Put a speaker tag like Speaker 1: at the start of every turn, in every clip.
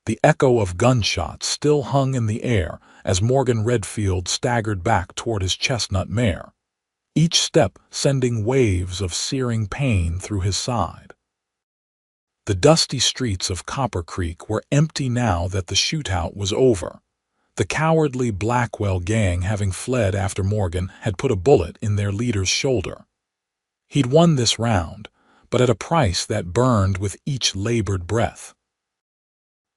Speaker 1: The echo of gunshots still hung in the air as Morgan Redfield staggered back toward his chestnut mare, each step sending waves of searing pain through his side. The dusty streets of Copper Creek were empty now that the shootout was over. The cowardly Blackwell gang, having fled after Morgan, had put a bullet in their leader's shoulder. He'd won this round, but at a price that burned with each labored breath.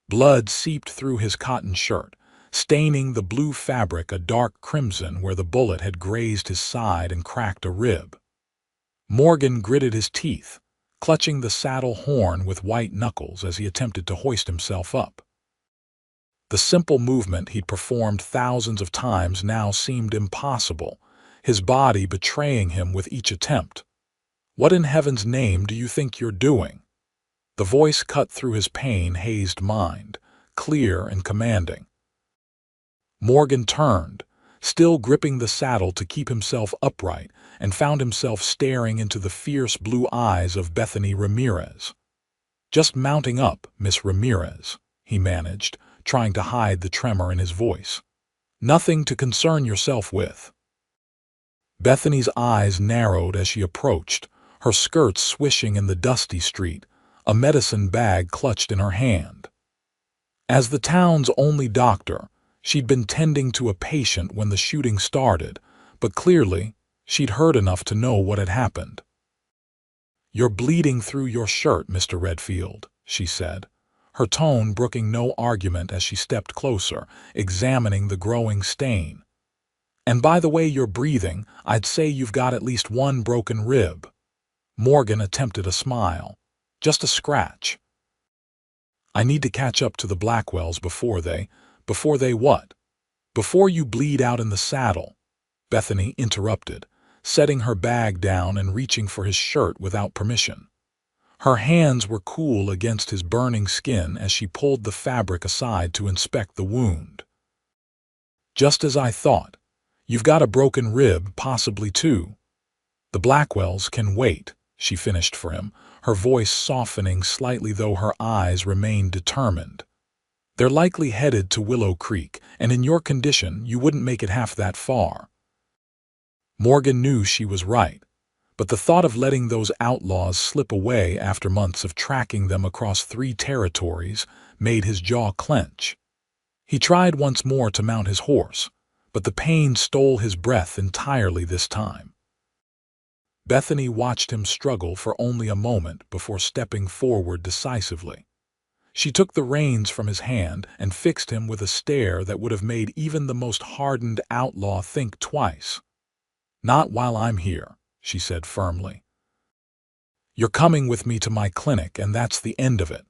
Speaker 1: Blood seeped through his cotton shirt, staining the blue fabric a dark crimson where the bullet had grazed his side and cracked a rib. Morgan gritted his teeth, clutching the saddle horn with white knuckles as he attempted to hoist himself up. The simple movement he'd performed thousands of times now seemed impossible, his body betraying him with each attempt. "What in heaven's name do you think you're doing?" The voice cut through his pain-hazed mind, clear and commanding. Morgan turned, still gripping the saddle to keep himself upright, and found himself staring into the fierce blue eyes of Bethany Ramirez. "Just mounting up, Miss Ramirez," he managed, trying to hide the tremor in his voice. "Nothing to concern yourself with." Bethany's eyes narrowed as she approached, her skirts swishing in the dusty street, a medicine bag clutched in her hand. As the town's only doctor, she'd been tending to a patient when the shooting started, but clearly, she'd heard enough to know what had happened. "You're bleeding through your shirt, Mr. Redfield," she said, her tone brooking no argument as she stepped closer, examining the growing stain. "And by the way you're breathing, I'd say you've got at least one broken rib." Morgan attempted a smile. "Just a scratch." "I need to catch up to the Blackwells before they what? Before you bleed out in the saddle," Bethany interrupted, setting her bag down and reaching for his shirt without permission. Her hands were cool against his burning skin as she pulled the fabric aside to inspect the wound. "Just as I thought. You've got a broken rib, possibly two. The Blackwells can wait," she finished for him, her voice softening slightly though her eyes remained determined. "They're likely headed to Willow Creek, and in your condition you wouldn't make it half that far." Morgan knew she was right, but the thought of letting those outlaws slip away after months of tracking them across 3 territories made his jaw clench. He tried once more to mount his horse, but the pain stole his breath entirely this time. Bethany watched him struggle for only a moment before stepping forward decisively. She took the reins from his hand and fixed him with a stare that would have made even the most hardened outlaw think twice. "Not while I'm here," she said firmly. "You're coming with me to my clinic, and that's the end of it.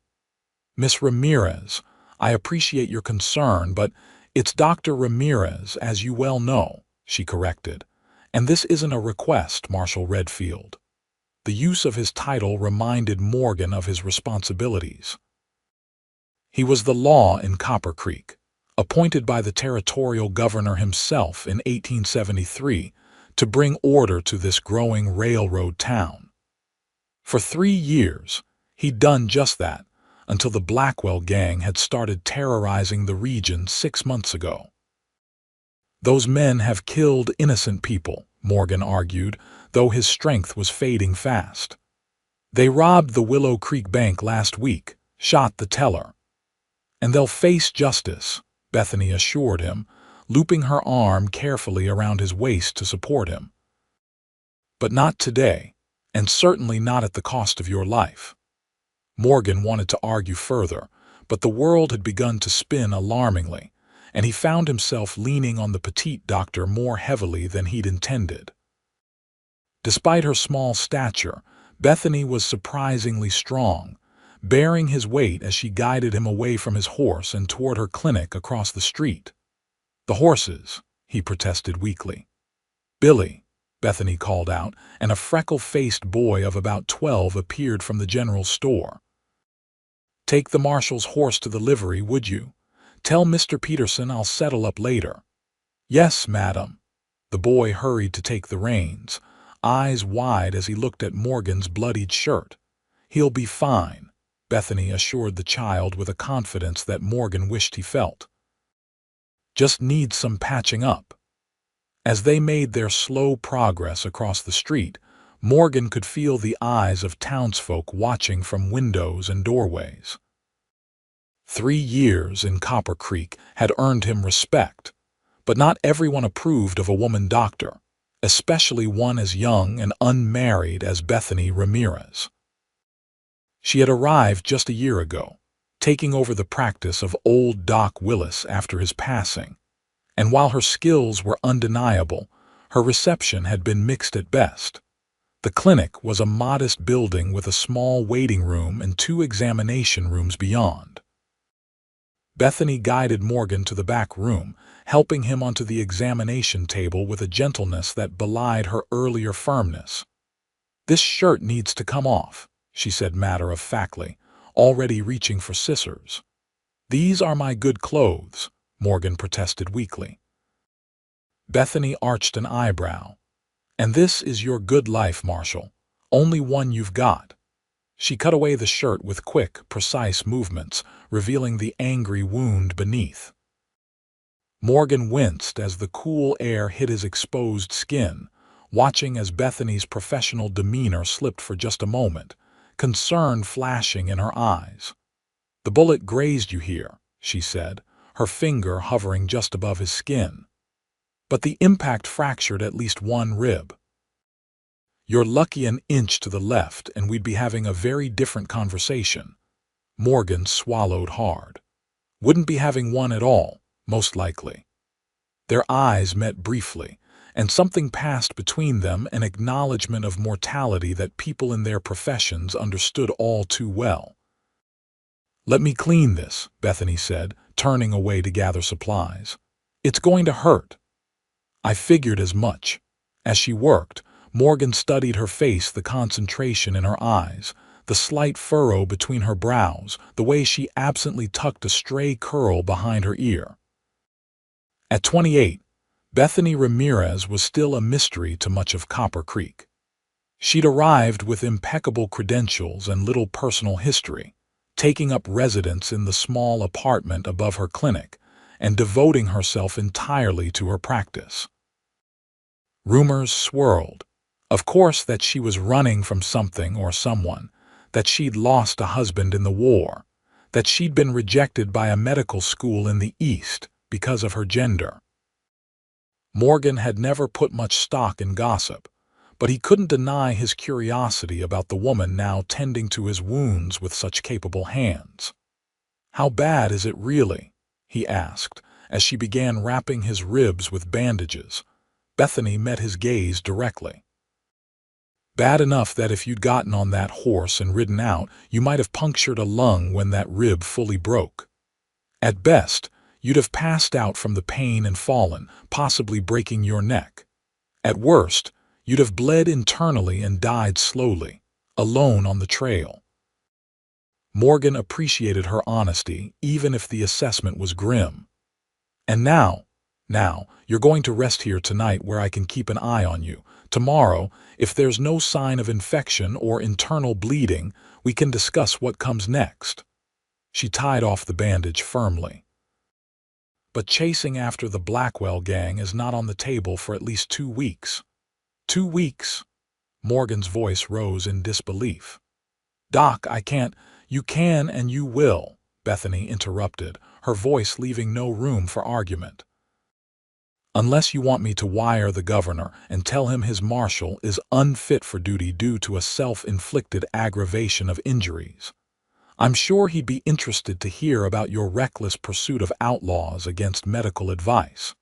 Speaker 1: Miss Ramirez, I appreciate your concern, but it's Dr. Ramirez, as you well know," she corrected. "And this isn't a request, Marshal Redfield." The use of his title reminded Morgan of his responsibilities. He was the law in Copper Creek, appointed by the territorial governor himself in 1873 to bring order to this growing railroad town. For 3 years, he'd done just that, until the Blackwell gang had started terrorizing the region 6 months ago. "Those men have killed innocent people," Morgan argued, though his strength was fading fast. "They robbed the Willow Creek Bank last week, shot the teller. And they'll face justice," Bethany assured him, looping her arm carefully around his waist to support him. "But not today, and certainly not at the cost of your life." Morgan wanted to argue further, but the world had begun to spin alarmingly, and he found himself leaning on the petite doctor more heavily than he'd intended. Despite her small stature, Bethany was surprisingly strong, bearing his weight as she guided him away from his horse and toward her clinic across the street. "The horses," he protested weakly. "Billy," Bethany called out, and a freckle-faced boy of about 12 appeared from the general store. "Take the marshal's horse to the livery, would you? Tell Mr. Peterson I'll settle up later." "Yes, madam." The boy hurried to take the reins, eyes wide as he looked at Morgan's bloodied shirt. "He'll be fine. Bethany assured the child with a confidence that Morgan wished he felt. Just needs some patching up. As they made their slow progress across the street, Morgan could feel the eyes of townsfolk watching from windows and doorways. 3 years in Copper Creek had earned him respect, but not everyone approved of a woman doctor, especially one as young and unmarried as Bethany Ramirez. She had arrived just a year ago, taking over the practice of old Doc Willis after his passing, and while her skills were undeniable, her reception had been mixed at best. The clinic was a modest building with a small waiting room and 2 examination rooms beyond. Bethany guided Morgan to the back room, helping him onto the examination table with a gentleness that belied her earlier firmness. "This shirt needs to come off," she said matter-of-factly, already reaching for scissors. "These are my good clothes," Morgan protested weakly. Bethany arched an eyebrow. "And this is your good life, Marshall. Only one you've got." She cut away the shirt with quick, precise movements, revealing the angry wound beneath. Morgan winced as the cool air hit his exposed skin, watching as Bethany's professional demeanor slipped for just a moment, concern flashing in her eyes. "The bullet grazed you here," she said, her finger hovering just above his skin. "But the impact fractured at least one rib. You're lucky an inch to the left and we'd be having a very different conversation." Morgan swallowed hard. "Wouldn't be having one at all, most likely." Their eyes met briefly, and something passed between them, an acknowledgement of mortality that people in their professions understood all too well. "Let me clean this," Bethany said, turning away to gather supplies. "It's going to hurt." "I figured as much." As she worked, Morgan studied her face, the concentration in her eyes, the slight furrow between her brows, the way she absently tucked a stray curl behind her ear. At 28, Bethany Ramirez was still a mystery to much of Copper Creek. She'd arrived with impeccable credentials and little personal history, taking up residence in the small apartment above her clinic and devoting herself entirely to her practice. Rumors swirled, of course, that she was running from something or someone, that she'd lost a husband in the war, that she'd been rejected by a medical school in the East because of her gender. Morgan had never put much stock in gossip, but he couldn't deny his curiosity about the woman now tending to his wounds with such capable hands. "How bad is it really?" he asked, as she began wrapping his ribs with bandages. Bethany met his gaze directly. "Bad enough that if you'd gotten on that horse and ridden out, you might have punctured a lung when that rib fully broke. At best, you'd have passed out from the pain and fallen, possibly breaking your neck. At worst, you'd have bled internally and died slowly, alone on the trail." Morgan appreciated her honesty, even if the assessment was grim. "And now, you're going to rest here tonight where I can keep an eye on you. Tomorrow, if there's no sign of infection or internal bleeding, we can discuss what comes next." She tied off the bandage firmly. "But chasing after the Blackwell gang is not on the table for at least 2 weeks. 2 weeks?" Morgan's voice rose in disbelief. "Doc, I can't." "You can and you will," Bethany interrupted, her voice leaving no room for argument. "Unless you want me to wire the governor and tell him his marshal is unfit for duty due to a self-inflicted aggravation of injuries. I'm sure he'd be interested to hear about your reckless pursuit of outlaws against medical advice."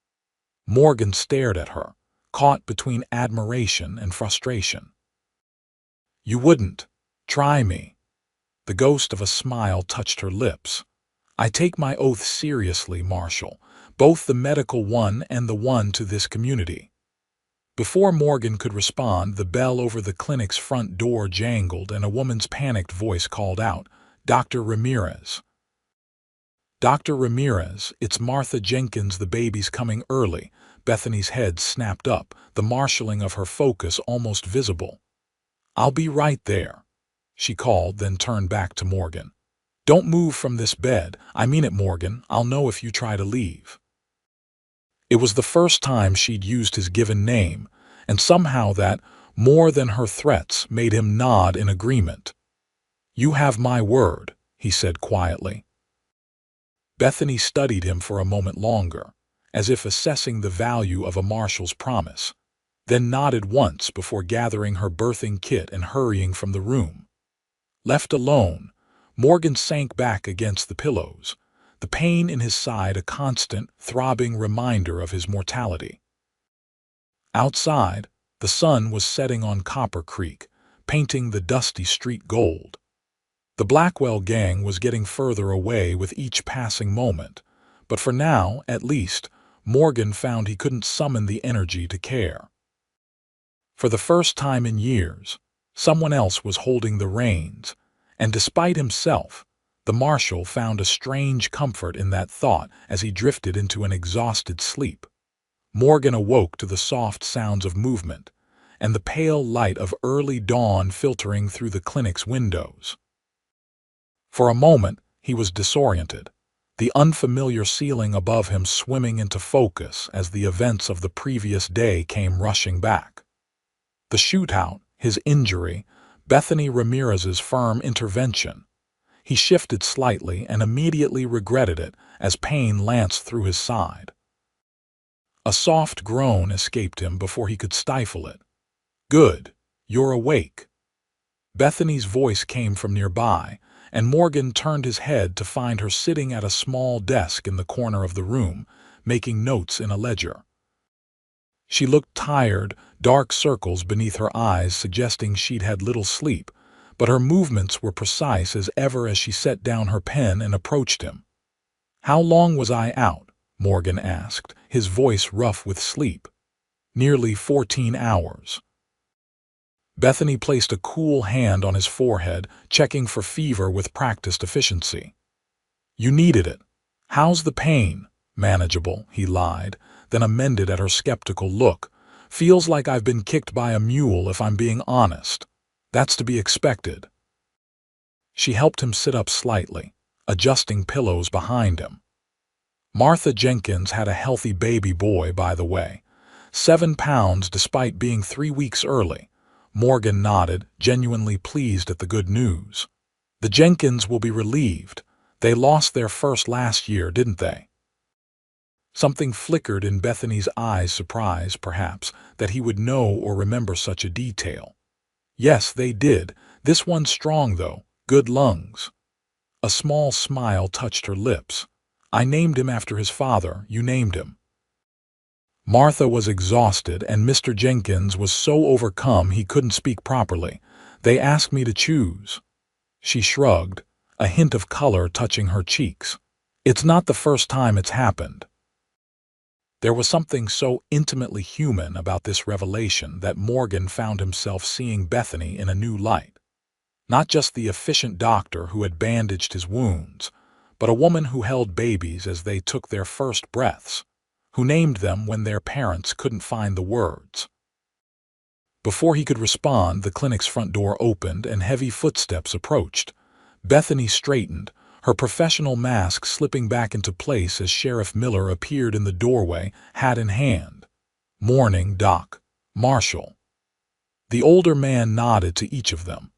Speaker 1: Morgan stared at her, caught between admiration and frustration. "You wouldn't try me." The ghost of a smile touched her lips. "I take my oath seriously, Marshal, both the medical one and the one to this community." Before Morgan could respond, the bell over the clinic's front door jangled and a woman's panicked voice called out, "Dr. Ramirez." "Dr. Ramirez, it's Martha Jenkins, the baby's coming early." Bethany's head snapped up, the marshalling of her focus almost visible. "I'll be right there," she called, then turned back to Morgan. Don't move from this bed. I mean it, Morgan. I'll know if you try to leave. It was the first time she'd used his given name, and somehow that, more than her threats, made him nod in agreement. You have my word, he said quietly. Bethany studied him for a moment longer, as if assessing the value of a marshal's promise, then nodded once before gathering her birthing kit and hurrying from the room. Left alone, Morgan sank back against the pillows, the pain in his side a constant, throbbing reminder of his mortality. Outside, the sun was setting on Copper Creek, painting the dusty street gold. The Blackwell gang was getting further away with each passing moment, but for now, at least, Morgan found he couldn't summon the energy to care. For the first time in years, someone else was holding the reins, and despite himself, the marshal found a strange comfort in that thought as he drifted into an exhausted sleep. Morgan awoke to the soft sounds of movement and the pale light of early dawn filtering through the clinic's windows. For a moment, he was disoriented, the unfamiliar ceiling above him swimming into focus as the events of the previous day came rushing back. The shootout, his injury, Bethany Ramirez's firm intervention. He shifted slightly and immediately regretted it as pain lanced through his side. A soft groan escaped him before he could stifle it. Good, you're awake. Bethany's voice came from nearby, and Morgan turned his head to find her sitting at a small desk in the corner of the room, making notes in a ledger. She looked tired, dark circles beneath her eyes suggesting she'd had little sleep, but her movements were precise as ever as she set down her pen and approached him. How long was I out? Morgan asked, his voice rough with sleep. Nearly 14 hours. Bethany placed a cool hand on his forehead, checking for fever with practiced efficiency. You needed it. How's the pain? Manageable, he lied, then amended at her skeptical look. Feels like I've been kicked by a mule if I'm being honest. That's to be expected. She helped him sit up slightly, adjusting pillows behind him. Martha Jenkins had a healthy baby boy, by the way. 7 pounds despite being 3 weeks early. Morgan nodded, genuinely pleased at the good news. The Jenkins will be relieved. They lost their first last year, didn't they? Something flickered in Bethany's eyes, surprise, perhaps, that he would know or remember such a detail. Yes, they did. This one's strong, though. Good lungs. A small smile touched her lips. I named him after his father. You named him. Martha was exhausted, and Mr. Jenkins was so overcome he couldn't speak properly. They asked me to choose. She shrugged, a hint of color touching her cheeks. It's not the first time it's happened. There was something so intimately human about this revelation that Morgan found himself seeing Bethany in a new light. Not just the efficient doctor who had bandaged his wounds, but a woman who held babies as they took their first breaths, who named them when their parents couldn't find the words. Before he could respond, the clinic's front door opened and heavy footsteps approached. Bethany straightened, her professional mask slipping back into place as Sheriff Miller appeared in the doorway, hat in hand. Morning, Doc. Marshal. The older man nodded to each of them.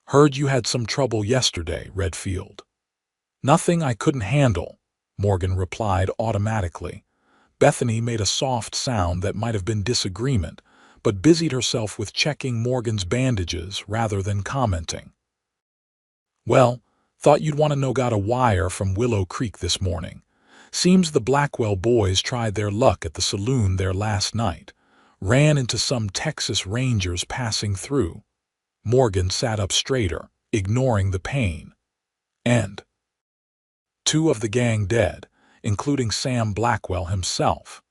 Speaker 1: Heard you had some trouble yesterday, Redfield. Nothing I couldn't handle, Morgan replied automatically. Bethany made a soft sound that might have been disagreement, but busied herself with checking Morgan's bandages rather than commenting. Well, thought you'd want to know. Got a wire from Willow Creek this morning. Seems the Blackwell boys tried their luck at the saloon there last night. Ran into some Texas Rangers passing through. Morgan sat up straighter, ignoring the pain. And 2 of the gang dead, including Sam Blackwell himself.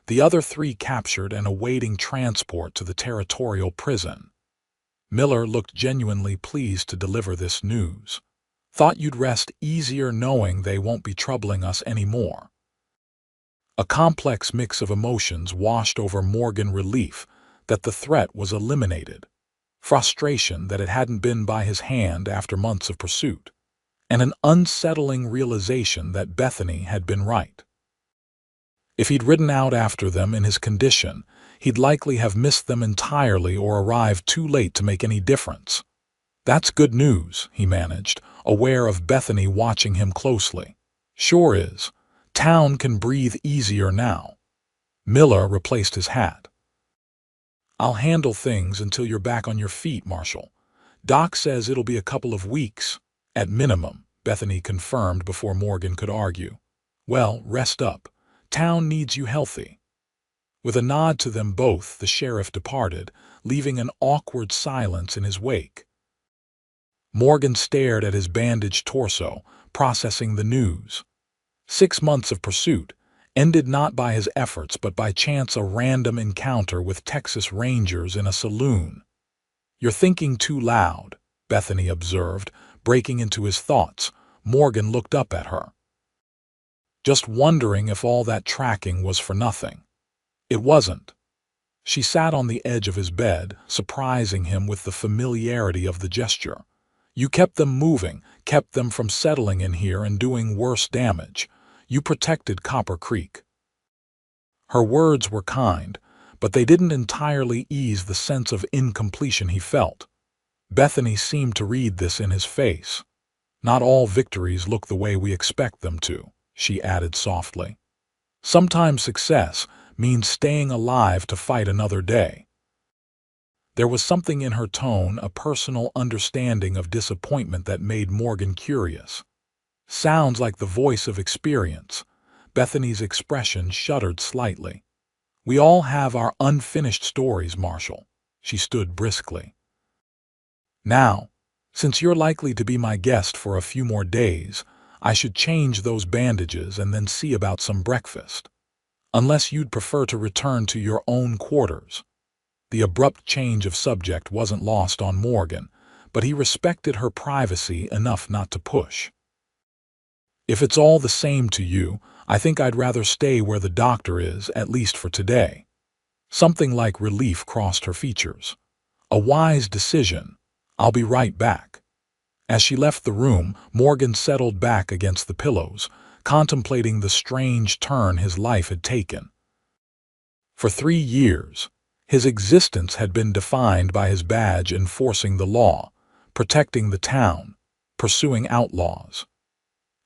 Speaker 1: The other 3 captured and awaiting transport to the territorial prison. Miller looked genuinely pleased to deliver this news. Thought you'd rest easier knowing they won't be troubling us anymore. A complex mix of emotions washed over Morgan: relief that the threat was eliminated, frustration that it hadn't been by his hand after months of pursuit, and an unsettling realization that Bethany had been right. If he'd ridden out after them in his condition, he'd likely have missed them entirely or arrived too late to make any difference. "That's good news," he managed, aware of Bethany watching him closely. "Sure is. Town can breathe easier now." Miller replaced his hat. "I'll handle things until you're back on your feet, Marshal. Doc says it'll be a couple of weeks, at minimum," Bethany confirmed before Morgan could argue. "Well, rest up. Town needs you healthy." With a nod to them both, the sheriff departed, leaving an awkward silence in his wake. Morgan stared at his bandaged torso, processing the news. 6 months of pursuit, ended not by his efforts but by chance a random encounter with Texas Rangers in a saloon. "You're thinking too loud," Bethany observed, breaking into his thoughts. Morgan looked up at her. "Just wondering if all that tracking was for nothing." It wasn't. She sat on the edge of his bed, surprising him with the familiarity of the gesture. "You kept them moving, kept them from settling in here and doing worse damage. You protected Copper Creek." Her words were kind, but they didn't entirely ease the sense of incompletion he felt. Bethany seemed to read this in his face. "Not all victories look the way we expect them to," she added softly. "Sometimes success means staying alive to fight another day." There was something in her tone, a personal understanding of disappointment that made Morgan curious. "Sounds like the voice of experience." Bethany's expression shuddered slightly. "We all have our unfinished stories, Marshal." She stood briskly. "Now, since you're likely to be my guest for a few more days, I should change those bandages and then see about some breakfast. Unless you'd prefer to return to your own quarters." The abrupt change of subject wasn't lost on Morgan, but he respected her privacy enough not to push. "If it's all the same to you, I think I'd rather stay where the doctor is, at least for today." Something like relief crossed her features. "A wise decision. I'll be right back." As she left the room, Morgan settled back against the pillows, contemplating the strange turn his life had taken. For 3 years, his existence had been defined by his badge enforcing the law, protecting the town, pursuing outlaws.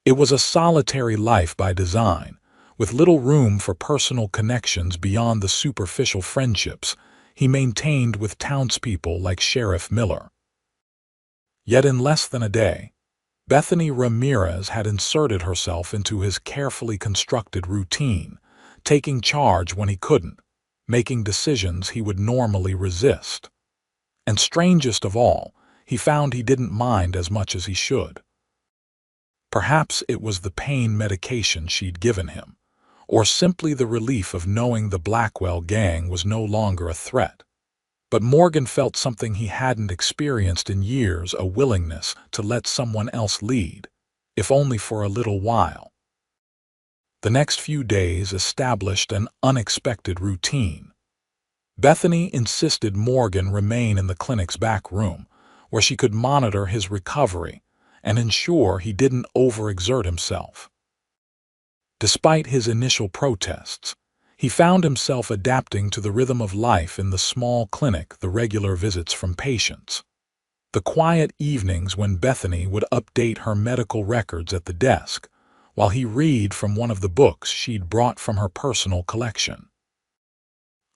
Speaker 1: It was a solitary life by design, with little room for personal connections beyond the superficial friendships he maintained with townspeople like Sheriff Miller. Yet in less than a day, Bethany Ramirez had inserted herself into his carefully constructed routine, taking charge when he couldn't, making decisions he would normally resist. And strangest of all, he found he didn't mind as much as he should. Perhaps it was the pain medication she'd given him, or simply the relief of knowing the Blackwell gang was no longer a threat. But Morgan felt something he hadn't experienced in years, a willingness to let someone else lead, if only for a little while. The next few days established an unexpected routine. Bethany insisted Morgan remain in the clinic's back room, where she could monitor his recovery and ensure he didn't overexert himself. Despite his initial protests, he found himself adapting to the rhythm of life in the small clinic, the regular visits from patients, the quiet evenings when Bethany would update her medical records at the desk, while he read from one of the books she'd brought from her personal collection.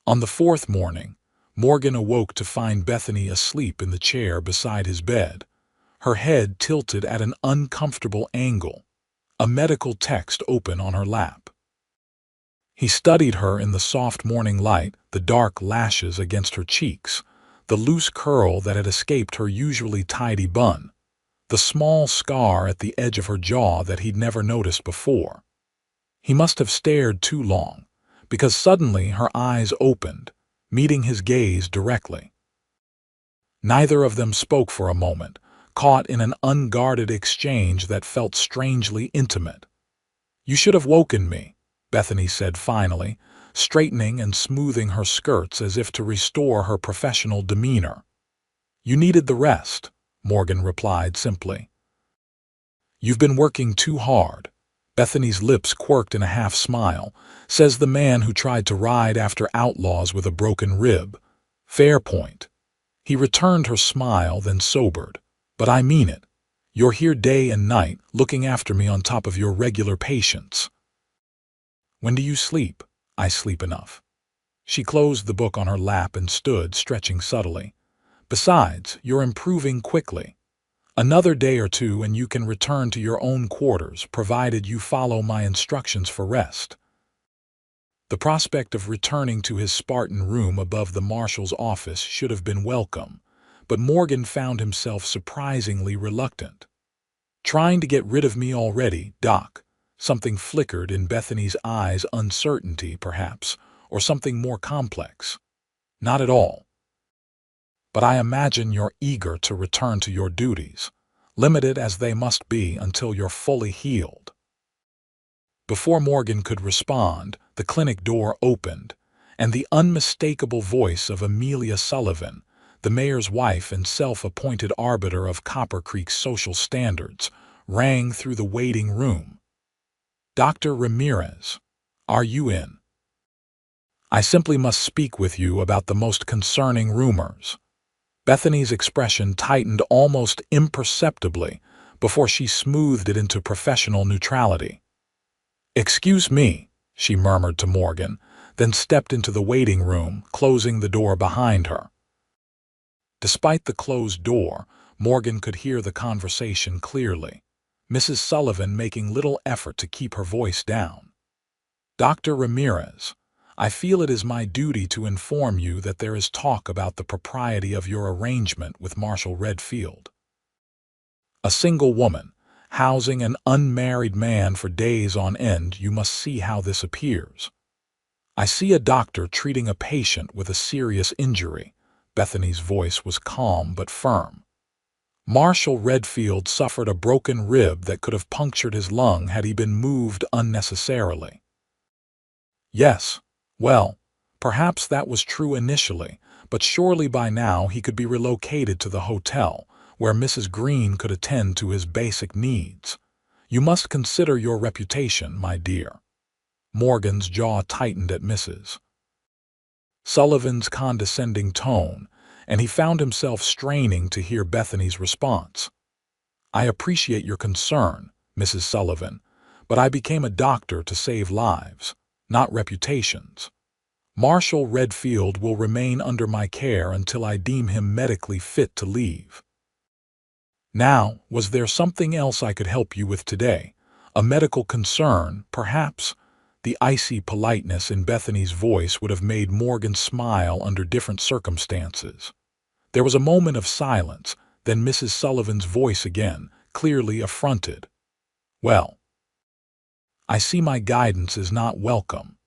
Speaker 1: On the 4th morning, Morgan awoke to find Bethany asleep in the chair beside his bed, her head tilted at an uncomfortable angle, a medical text open on her lap. He studied her in the soft morning light, the dark lashes against her cheeks, the loose curl that had escaped her usually tidy bun, the small scar at the edge of her jaw that he'd never noticed before. He must have stared too long, because suddenly her eyes opened, meeting his gaze directly. Neither of them spoke for a moment, caught in an unguarded exchange that felt strangely intimate. "You should have woken me," Bethany said finally, straightening and smoothing her skirts as if to restore her professional demeanor. "You needed the rest," Morgan replied simply. You've been working too hard. Bethany's lips quirked in a half-smile, says the man who tried to ride after outlaws with a broken rib. Fair point. He returned her smile, then sobered. But I mean it. You're here day and night, looking after me on top of your regular patients. When do you sleep? I sleep enough. She closed the book on her lap and stood, stretching subtly. Besides, you're improving quickly. Another day or two and you can return to your own quarters, provided you follow my instructions for rest. The prospect of returning to his Spartan room above the marshal's office should have been welcome, but Morgan found himself surprisingly reluctant. Trying to get rid of me already, Doc? Something flickered in Bethany's eyes, uncertainty, perhaps, or something more complex. Not at all. But I imagine you're eager to return to your duties, limited as they must be until you're fully healed. Before Morgan could respond, the clinic door opened, and the unmistakable voice of Amelia Sullivan, the mayor's wife and self-appointed arbiter of Copper Creek's social standards, rang through the waiting room. Dr. Ramirez, are you in? I simply must speak with you about the most concerning rumors. Bethany's expression tightened almost imperceptibly before she smoothed it into professional neutrality. Excuse me, she murmured to Morgan, then stepped into the waiting room, closing the door behind her. Despite the closed door, Morgan could hear the conversation clearly, Mrs. Sullivan making little effort to keep her voice down. Dr. Ramirez, I feel it is my duty to inform you that there is talk about the propriety of your arrangement with Marshal Redfield. A single woman, housing an unmarried man for days on end, you must see how this appears. I see a doctor treating a patient with a serious injury. Bethany's voice was calm but firm. Marshal Redfield suffered a broken rib that could have punctured his lung had he been moved unnecessarily. Yes. Well, perhaps that was true initially, but surely by now he could be relocated to the hotel, where Mrs. Green could attend to his basic needs. You must consider your reputation, my dear. Morgan's jaw tightened at Mrs. Sullivan's condescending tone, and he found himself straining to hear Bethany's response. I appreciate your concern, Mrs. Sullivan, but I became a doctor to save lives, not reputations. Marshal Redfield will remain under my care until I deem him medically fit to leave. Now, was there something else I could help you with today? A medical concern, perhaps? The icy politeness in Bethany's voice would have made Morgan smile under different circumstances. There was a moment of silence, then Mrs. Sullivan's voice again, clearly affronted. Well, I see my guidance is not welcome.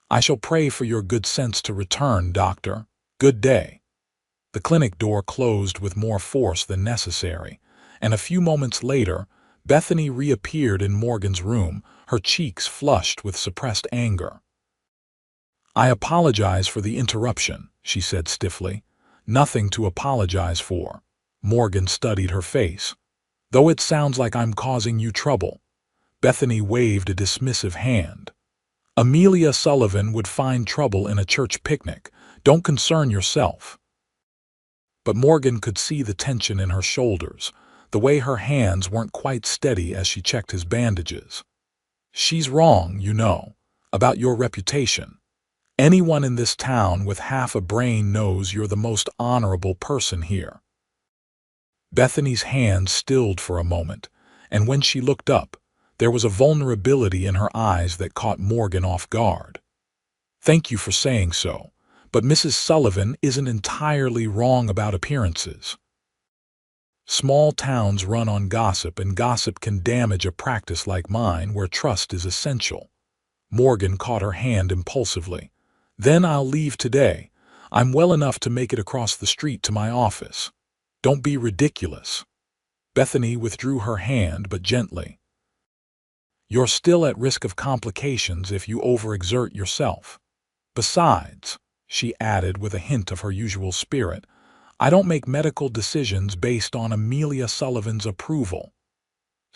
Speaker 1: I shall pray for your good sense to return, doctor. Good day. The clinic door closed with more force than necessary, and a few moments later, Bethany reappeared in Morgan's room, her cheeks flushed with suppressed anger. I apologize for the interruption, she said stiffly. Nothing to apologize for. Morgan studied her face. Though it sounds like I'm causing you trouble. Bethany waved a dismissive hand. Amelia Sullivan would find trouble in a church picnic. Don't concern yourself. But Morgan could see the tension in her shoulders, the way her hands weren't quite steady as she checked his bandages. She's wrong, you know, about your reputation. Anyone in this town with half a brain knows you're the most honorable person here. Bethany's hand stilled for a moment, and when she looked up, there was a vulnerability in her eyes that caught Morgan off guard. Thank you for saying so, but Mrs. Sullivan isn't entirely wrong about appearances. Small towns run on gossip, and gossip can damage a practice like mine where trust is essential. Morgan caught her hand impulsively. Then I'll leave today. I'm well enough to make it across the street to my office. Don't be ridiculous. Bethany withdrew her hand, but gently. You're still at risk of complications if you overexert yourself. Besides, she added with a hint of her usual spirit, I don't make medical decisions based on Amelia Sullivan's approval.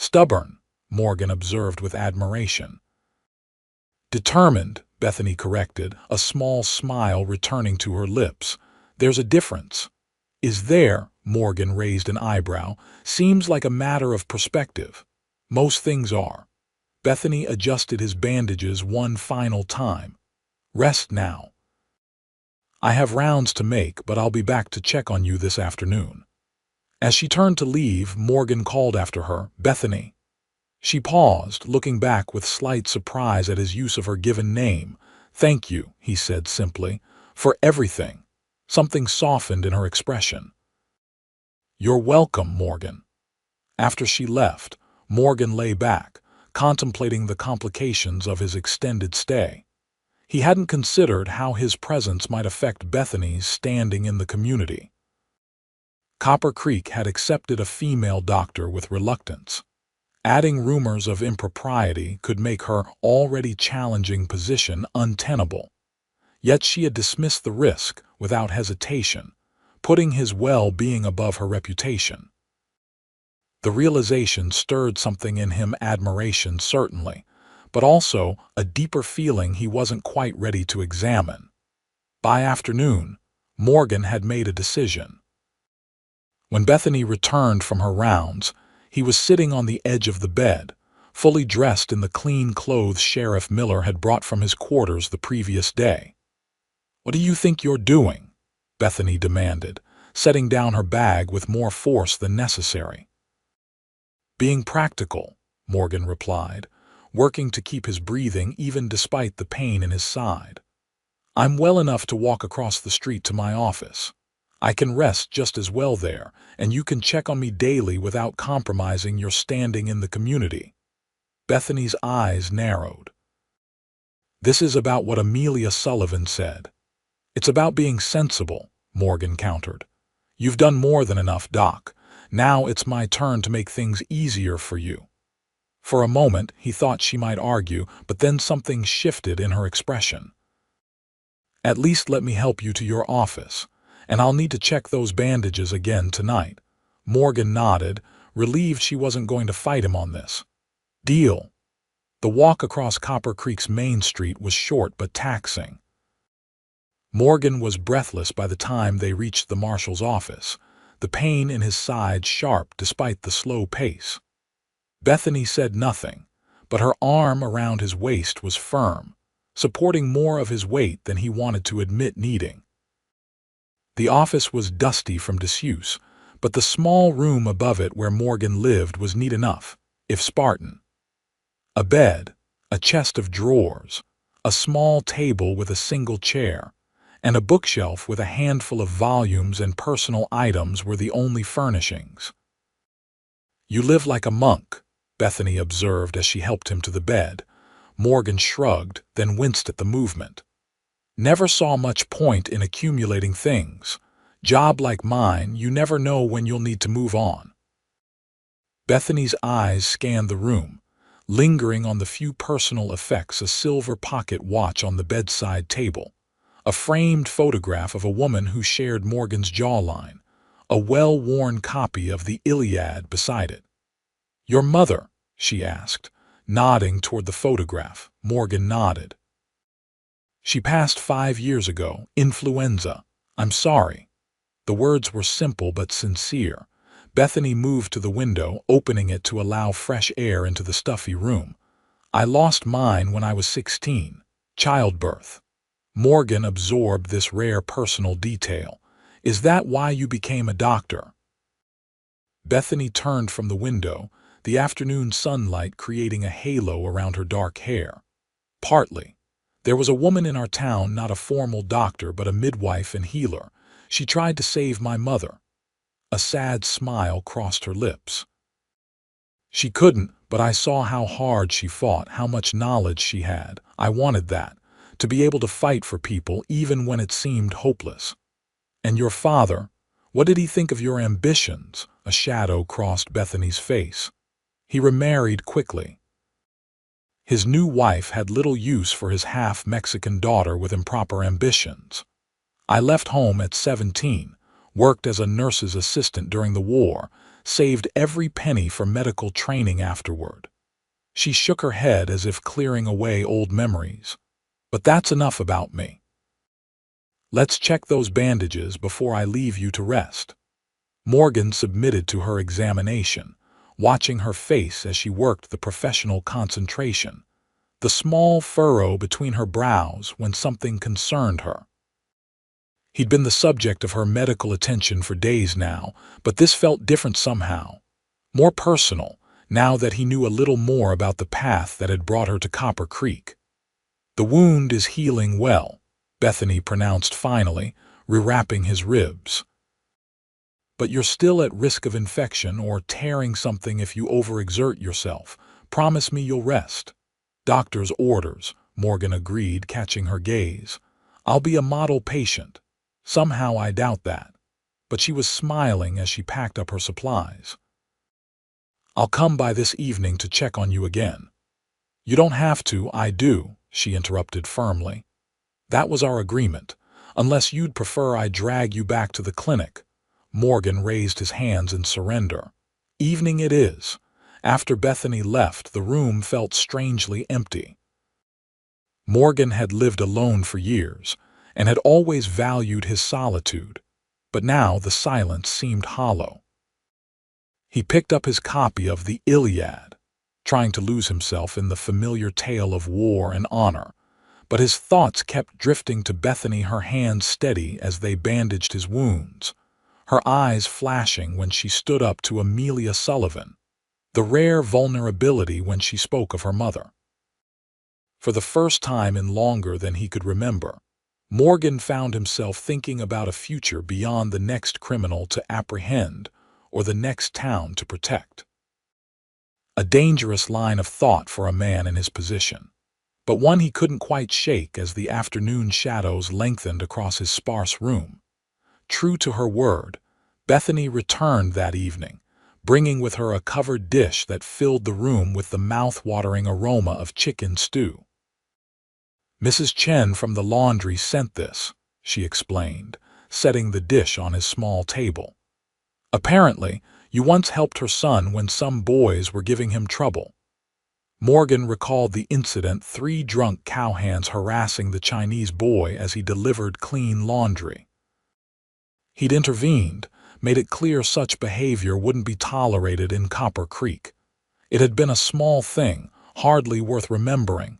Speaker 1: Stubborn, Morgan observed with admiration. Determined, Bethany corrected, a small smile returning to her lips. There's a difference. Is there? Morgan raised an eyebrow. Seems like a matter of perspective. Most things are. Bethany adjusted his bandages one final time. Rest now. I have rounds to make, but I'll be back to check on you this afternoon. As she turned to leave, Morgan called after her, Bethany. She paused, looking back with slight surprise at his use of her given name. Thank you, he said simply, for everything. Something softened in her expression. You're welcome, Morgan. After she left, Morgan lay back, contemplating the complications of his extended stay. He hadn't considered how his presence might affect Bethany's standing in the community. Copper Creek had accepted a female doctor with reluctance. Adding rumors of impropriety could make her already challenging position untenable. Yet she had dismissed the risk without hesitation, putting his well-being above her reputation. The realization stirred something in him, admiration certainly, but also a deeper feeling he wasn't quite ready to examine. By afternoon, Morgan had made a decision. When Bethany returned from her rounds, he was sitting on the edge of the bed, fully dressed in the clean clothes Sheriff Miller had brought from his quarters the previous day. What do you think you're doing? Bethany demanded, setting down her bag with more force than necessary. Being practical, Morgan replied, working to keep his breathing even despite the pain in his side. I'm well enough to walk across the street to my office. I can rest just as well there, and you can check on me daily without compromising your standing in the community. Bethany's eyes narrowed. This is about what Amelia Sullivan said. It's about being sensible, Morgan countered. You've done more than enough, Doc. Now it's my turn to make things easier for you. For a moment, he thought she might argue, but then something shifted in her expression. At least let me help you to your office, and I'll need to check those bandages again tonight. Morgan nodded, relieved she wasn't going to fight him on this. Deal. The walk across Copper Creek's main street was short but taxing. Morgan was breathless by the time they reached the marshal's office, the pain in his side sharp despite the slow pace. Bethany said nothing, but her arm around his waist was firm, supporting more of his weight than he wanted to admit needing. The office was dusty from disuse, but the small room above it where Morgan lived was neat enough, if Spartan. A bed, a chest of drawers, a small table with a single chair, and a bookshelf with a handful of volumes and personal items were the only furnishings. You live like a monk, Bethany observed as she helped him to the bed. Morgan shrugged, then winced at the movement. Never saw much point in accumulating things. Job like mine, you never know when you'll need to move on. Bethany's eyes scanned the room, lingering on the few personal effects: a silver pocket watch on the bedside table, a framed photograph of a woman who shared Morgan's jawline, a well-worn copy of the Iliad beside it. Your mother? She asked, nodding toward the photograph. Morgan nodded. She passed 5 years ago, influenza. I'm sorry. The words were simple but sincere. Bethany moved to the window, opening it to allow fresh air into the stuffy room. I lost mine when I was 16. Childbirth. Morgan absorbed this rare personal detail. Is that why you became a doctor? Bethany turned from the window, the afternoon sunlight creating a halo around her dark hair. Partly. There was a woman in our town, not a formal doctor but a midwife and healer. She tried to save my mother. A sad smile crossed her lips. She couldn't, but I saw how hard she fought, how much knowledge she had. I wanted that, to be able to fight for people even when it seemed hopeless. And your father, what did he think of your ambitions? A shadow crossed Bethany's face. He remarried quickly. His new wife had little use for his half-Mexican daughter with improper ambitions. I left home at 17, worked as a nurse's assistant during the war, saved every penny for medical training afterward. She shook her head as if clearing away old memories. But that's enough about me. Let's check those bandages before I leave you to rest. Morgan submitted to her examination, watching her face as she worked the professional concentration, the small furrow between her brows when something concerned her. He'd been the subject of her medical attention for days now, but this felt different somehow, more personal, now that he knew a little more about the path that had brought her to Copper Creek. "The wound is healing well," Bethany pronounced finally, rewrapping his ribs. "But you're still at risk of infection or tearing something if you overexert yourself. Promise me you'll rest." "Doctor's orders," Morgan agreed, catching her gaze. "I'll be a model patient." Somehow I doubt that. But she was smiling as she packed up her supplies. "I'll come by this evening to check on you again." "You don't have to, I do," she interrupted firmly. "That was our agreement, unless you'd prefer I drag you back to the clinic." Morgan raised his hands in surrender. "Evening it is." After Bethany left, the room felt strangely empty. Morgan had lived alone for years, and had always valued his solitude, but now the silence seemed hollow. He picked up his copy of the Iliad, trying to lose himself in the familiar tale of war and honor, but his thoughts kept drifting to Bethany, her hands steady as they bandaged his wounds, her eyes flashing when she stood up to Amelia Sullivan, the rare vulnerability when she spoke of her mother. For the first time in longer than he could remember, Morgan found himself thinking about a future beyond the next criminal to apprehend or the next town to protect. A dangerous line of thought for a man in his position, but one he couldn't quite shake as the afternoon shadows lengthened across his sparse room. True to her word, Bethany returned that evening, bringing with her a covered dish that filled the room with the mouth-watering aroma of chicken stew. "Mrs. Chen from the laundry sent this," she explained, setting the dish on his small table. "Apparently, you once helped her son when some boys were giving him trouble." Morgan recalled the incident, 3 drunk cowhands harassing the Chinese boy as he delivered clean laundry. He'd intervened, made it clear such behavior wouldn't be tolerated in Copper Creek. It had been a small thing, hardly worth remembering.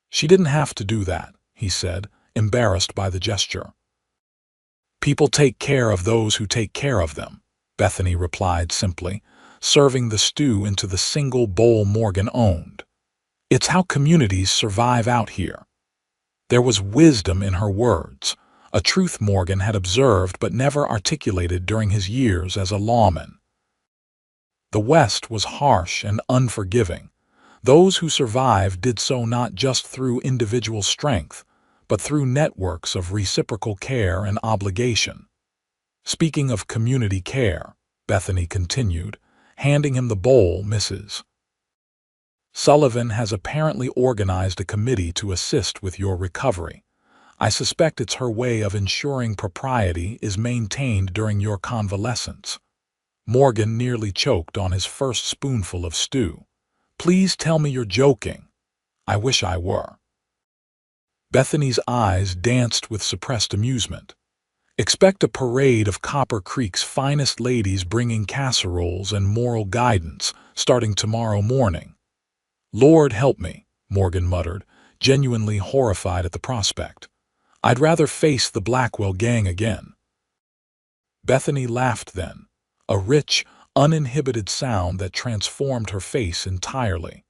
Speaker 1: "She didn't have to do that," he said, embarrassed by the gesture. "People take care of those who take care of them," Bethany replied simply, serving the stew into the single bowl Morgan owned. "It's how communities survive out here." There was wisdom in her words, a truth Morgan had observed but never articulated during his years as a lawman. The West was harsh and unforgiving. Those who survived did so not just through individual strength, but through networks of reciprocal care and obligation. "Speaking of community care," Bethany continued, handing him the bowl, "Mrs. Sullivan has apparently organized a committee to assist with your recovery. I suspect it's her way of ensuring propriety is maintained during your convalescence." Morgan nearly choked on his first spoonful of stew. "Please tell me you're joking." "I wish I were." Bethany's eyes danced with suppressed amusement. "Expect a parade of Copper Creek's finest ladies bringing casseroles and moral guidance starting tomorrow morning." "Lord help me," Morgan muttered, genuinely horrified at the prospect. "I'd rather face the Blackwell gang again." Bethany laughed then, a rich, uninhibited sound that transformed her face entirely.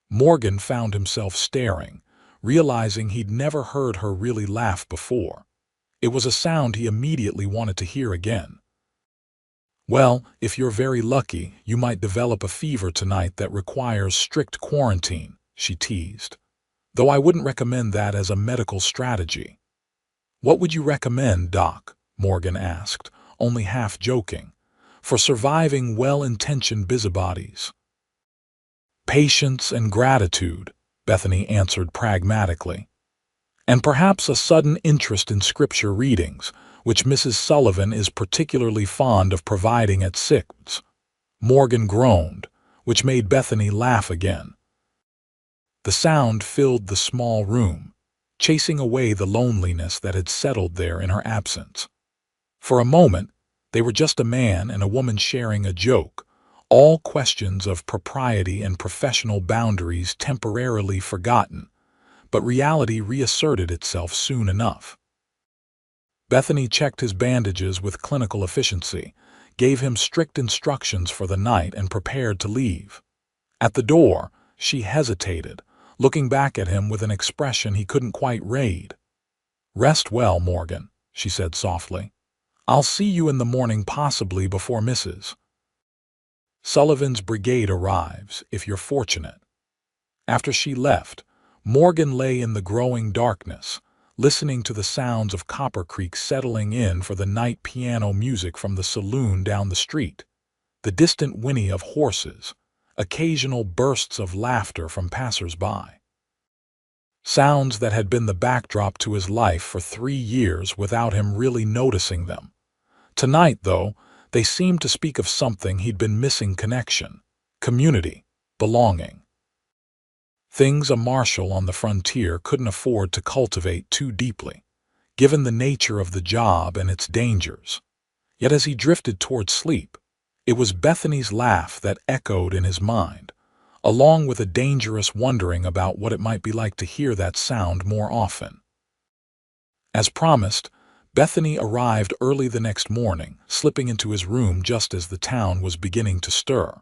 Speaker 1: Morgan found himself staring, realizing he'd never heard her really laugh before. It was a sound he immediately wanted to hear again. "Well, if you're very lucky, you might develop a fever tonight that requires strict quarantine," she teased. "Though I wouldn't recommend that as a medical strategy." "What would you recommend, Doc?" Morgan asked, only half joking. "For surviving well-intentioned busybodies." "Patience and gratitude," Bethany answered pragmatically. "And perhaps a sudden interest in scripture readings, which Mrs. Sullivan is particularly fond of providing at 6. Morgan groaned, which made Bethany laugh again. The sound filled the small room, chasing away the loneliness that had settled there in her absence. For a moment, they were just a man and a woman sharing a joke, all questions of propriety and professional boundaries temporarily forgotten, but reality reasserted itself soon enough. Bethany checked his bandages with clinical efficiency, gave him strict instructions for the night, and prepared to leave. At the door, she hesitated, looking back at him with an expression he couldn't quite read. "Rest well, Morgan," she said softly. "I'll see you in the morning, possibly before Mrs. Sullivan's brigade arrives, if you're fortunate." After she left, Morgan lay in the growing darkness, listening to the sounds of Copper Creek settling in for the night, piano music from the saloon down the street, the distant whinny of horses, occasional bursts of laughter from passers-by. Sounds that had been the backdrop to his life for 3 years without him really noticing them. Tonight, though, they seemed to speak of something he'd been missing: connection, community, belonging. Things a marshal on the frontier couldn't afford to cultivate too deeply, given the nature of the job and its dangers. Yet as he drifted toward sleep, it was Bethany's laugh that echoed in his mind, along with a dangerous wondering about what it might be like to hear that sound more often. As promised, Bethany arrived early the next morning, slipping into his room just as the town was beginning to stir.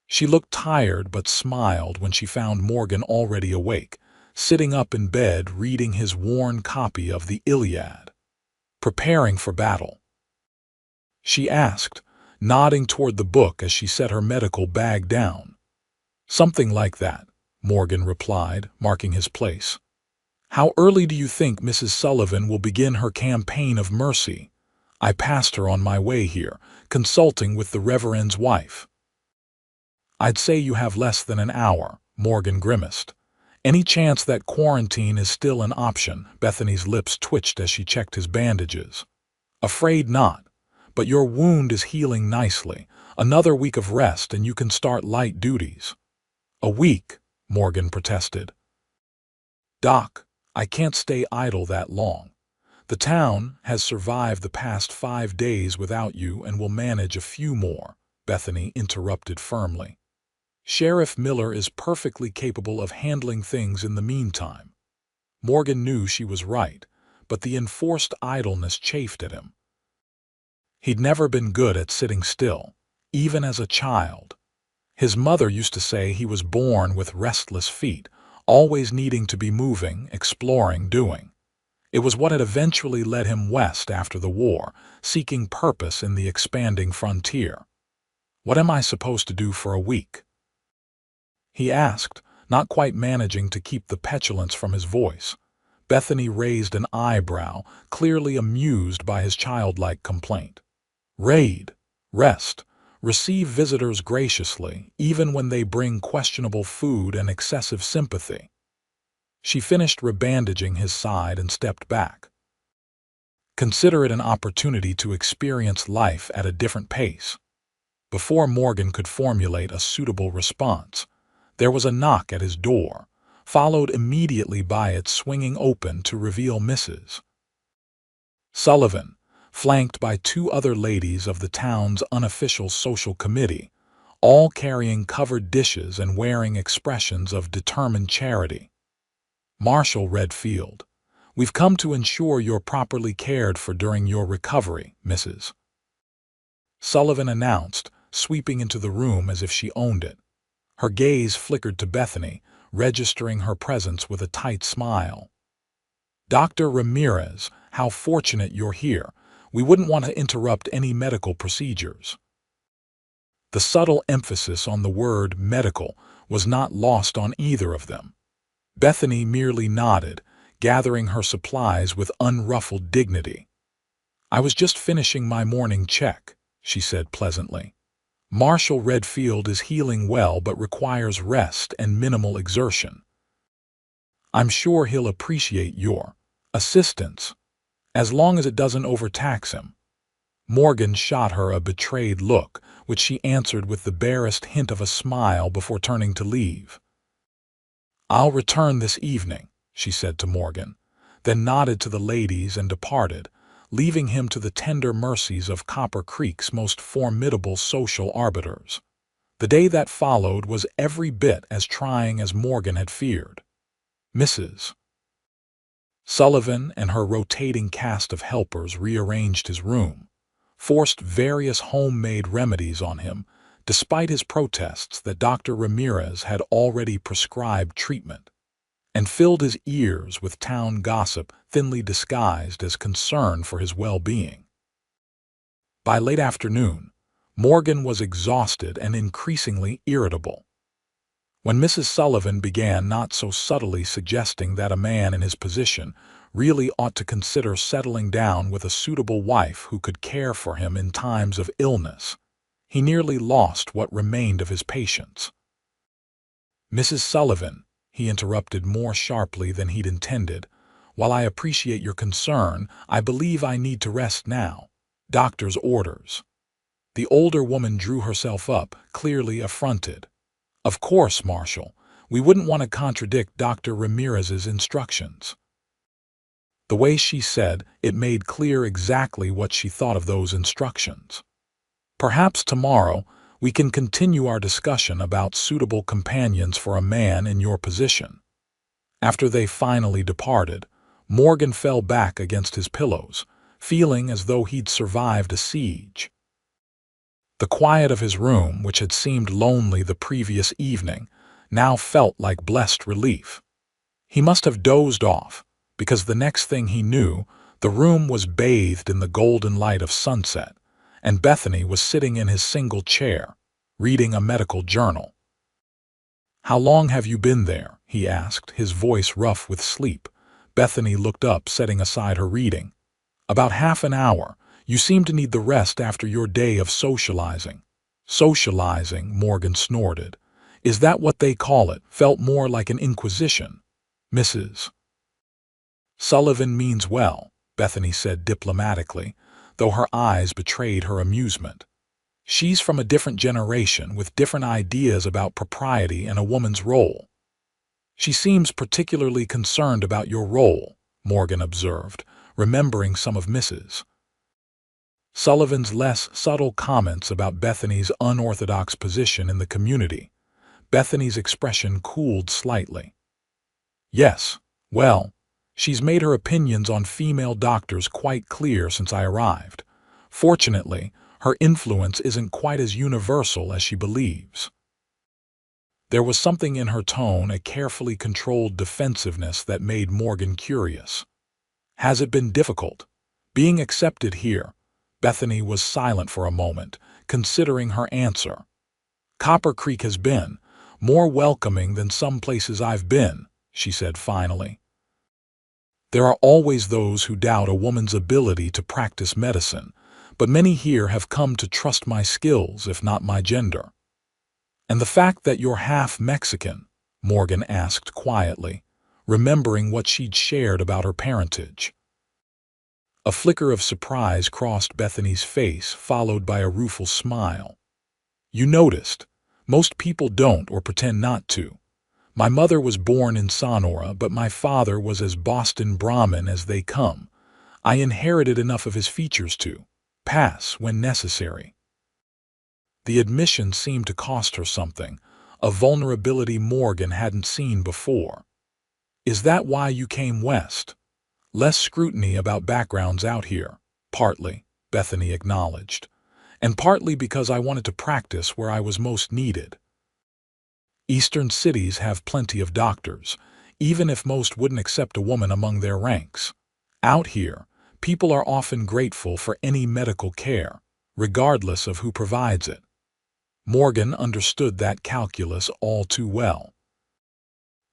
Speaker 1: She looked tired but smiled when she found Morgan already awake, sitting up in bed reading his worn copy of the Iliad. "Preparing for battle?" she asked, nodding toward the book as she set her medical bag down. "Something like that," Morgan replied, marking his place. "How early do you think Mrs. Sullivan will begin her campaign of mercy? I passed her on my way here, consulting with the Reverend's wife." "I'd say you have less than an hour," Morgan grimaced. "Any chance that quarantine is still an option?" Bethany's lips twitched as she checked his bandages. "Afraid not. But your wound is healing nicely. Another week of rest and you can start light duties." "A week?" Morgan protested. "Doc, I can't stay idle that long. The town has survived the past 5 days without you and will manage a few more," Bethany interrupted firmly. "Sheriff Miller is perfectly capable of handling things in the meantime." Morgan knew she was right, but the enforced idleness chafed at him. He'd never been good at sitting still, even as a child. His mother used to say he was born with restless feet, always needing to be moving, exploring, doing. It was what had eventually led him west after the war, seeking purpose in the expanding frontier. "What am I supposed to do for a week?" he asked, not quite managing to keep the petulance from his voice. Bethany raised an eyebrow, clearly amused by his childlike complaint. "Raid, rest, receive visitors graciously, even when they bring questionable food and excessive sympathy." She finished rebandaging his side and stepped back. "Consider it an opportunity to experience life at a different pace." Before Morgan could formulate a suitable response, there was a knock at his door, followed immediately by it swinging open to reveal Mrs. Sullivan, flanked by 2 other ladies of the town's unofficial social committee, all carrying covered dishes and wearing expressions of determined charity. "Marshal Redfield, we've come to ensure you're properly cared for during your recovery," Mrs. Sullivan announced, sweeping into the room as if she owned it. Her gaze flickered to Bethany, registering her presence with a tight smile. "Dr. Ramirez, how fortunate you're here. We wouldn't want to interrupt any medical procedures." The subtle emphasis on the word medical was not lost on either of them. Bethany merely nodded, gathering her supplies with unruffled dignity. "I was just finishing my morning check," she said pleasantly. "Marshal Redfield is healing well but requires rest and minimal exertion. I'm sure he'll appreciate your assistance, as long as it doesn't overtax him." Morgan shot her a betrayed look, which she answered with the barest hint of a smile before turning to leave. "I'll return this evening," she said to Morgan, then nodded to the ladies and departed, leaving him to the tender mercies of Copper Creek's most formidable social arbiters. The day that followed was every bit as trying as Morgan had feared. Mrs. Sullivan and her rotating cast of helpers rearranged his room, forced various homemade remedies on him, despite his protests that Dr. Ramirez had already prescribed treatment, and filled his ears with town gossip thinly disguised as concern for his well-being. By late afternoon, Morgan was exhausted and increasingly irritable. When Mrs. Sullivan began not so subtly suggesting that a man in his position really ought to consider settling down with a suitable wife who could care for him in times of illness, he nearly lost what remained of his patience. "Mrs. Sullivan," he interrupted more sharply than he'd intended, "while I appreciate your concern, I believe I need to rest now. Doctor's orders." The older woman drew herself up, clearly affronted. "Of course, Marshal, we wouldn't want to contradict Dr. Ramirez's instructions." The way she said it made clear exactly what she thought of those instructions. "Perhaps tomorrow we can continue our discussion about suitable companions for a man in your position." After they finally departed, Morgan fell back against his pillows, feeling as though he'd survived a siege. The quiet of his room, which had seemed lonely the previous evening, now felt like blessed relief. He must have dozed off, because the next thing he knew, the room was bathed in the golden light of sunset, and Bethany was sitting in his single chair, reading a medical journal. "How long have you been there?" he asked, his voice rough with sleep. Bethany looked up, setting aside her reading. "About half an hour. You seem to need the rest after your day of socializing." "Socializing," Morgan snorted. "Is that what they call it?" Felt more like an inquisition. "Mrs. Sullivan means well," Bethany said diplomatically, though her eyes betrayed her amusement. "She's from a different generation with different ideas about propriety and a woman's role." "She seems particularly concerned about your role," Morgan observed, remembering some of Mrs. Sullivan's less subtle comments about Bethany's unorthodox position in the community. Bethany's expression cooled slightly. "Yes, well, she's made her opinions on female doctors quite clear since I arrived. Fortunately, her influence isn't quite as universal as she believes." There was something in her tone, a carefully controlled defensiveness that made Morgan curious. "Has it been difficult being accepted here?" Bethany was silent for a moment, considering her answer. "Copper Creek has been more welcoming than some places I've been," she said finally. "There are always those who doubt a woman's ability to practice medicine, but many here have come to trust my skills, if not my gender." "And the fact that you're half Mexican?" Morgan asked quietly, remembering what she'd shared about her parentage. A flicker of surprise crossed Bethany's face, followed by a rueful smile. "You noticed. Most people don't or pretend not to. My mother was born in Sonora, but my father was as Boston Brahmin as they come. I inherited enough of his features to pass when necessary." The admission seemed to cost her something, a vulnerability Morgan hadn't seen before. "Is that why you came west?" "Less scrutiny about backgrounds out here." "Partly," Bethany acknowledged, "and partly because I wanted to practice where I was most needed. Eastern cities have plenty of doctors, even if most wouldn't accept a woman among their ranks. Out here, people are often grateful for any medical care, regardless of who provides it." Morgan understood that calculus all too well.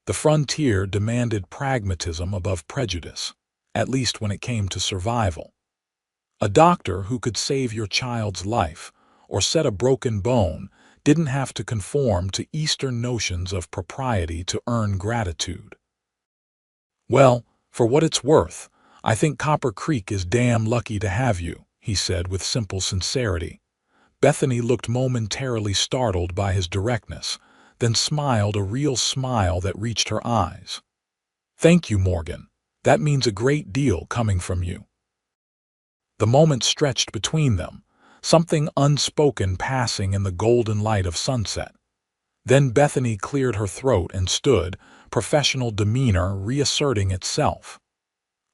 Speaker 1: The frontier demanded pragmatism above prejudice, at least when it came to survival. A doctor who could save your child's life or set a broken bone didn't have to conform to Eastern notions of propriety to earn gratitude. "Well, for what it's worth, I think Copper Creek is damn lucky to have you," he said with simple sincerity. Bethany looked momentarily startled by his directness, then smiled a real smile that reached her eyes. "Thank you, Morgan. That means a great deal coming from you." The moment stretched between them, something unspoken passing in the golden light of sunset. Then Bethany cleared her throat and stood, professional demeanor reasserting itself.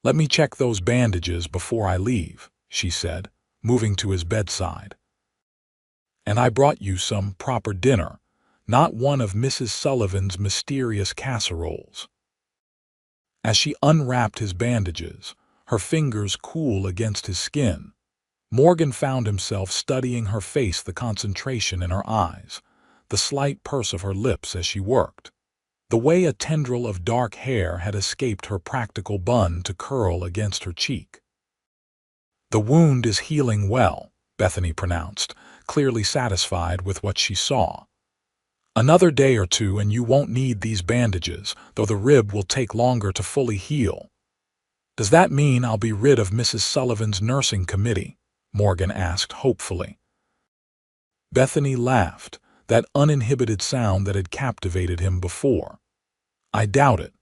Speaker 1: "Let me check those bandages before I leave," she said, moving to his bedside. "And I brought you some proper dinner, not one of Mrs. Sullivan's mysterious casseroles." As she unwrapped his bandages, her fingers cool against his skin, Morgan found himself studying her face, the concentration in her eyes, the slight purse of her lips as she worked, the way a tendril of dark hair had escaped her practical bun to curl against her cheek. "The wound is healing well," Bethany pronounced, clearly satisfied with what she saw. "Another day or two and you won't need these bandages, though the rib will take longer to fully heal." "Does that mean I'll be rid of Mrs. Sullivan's nursing committee?" Morgan asked hopefully. Bethany laughed, that uninhibited sound that had captivated him before. "I doubt it.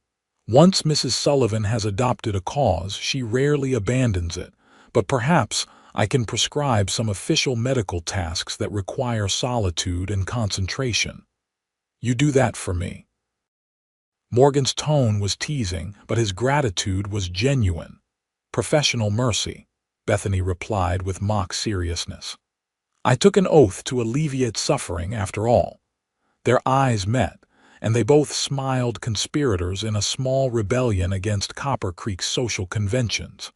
Speaker 1: Once Mrs. Sullivan has adopted a cause, she rarely abandons it, but perhaps I can prescribe some official medical tasks that require solitude and concentration. You do that for me." Morgan's tone was teasing, but his gratitude was genuine. "Professional mercy," Bethany replied with mock seriousness. "I took an oath to alleviate suffering after all." Their eyes met, and they both smiled, conspirators in a small rebellion against Copper Creek's social conventions.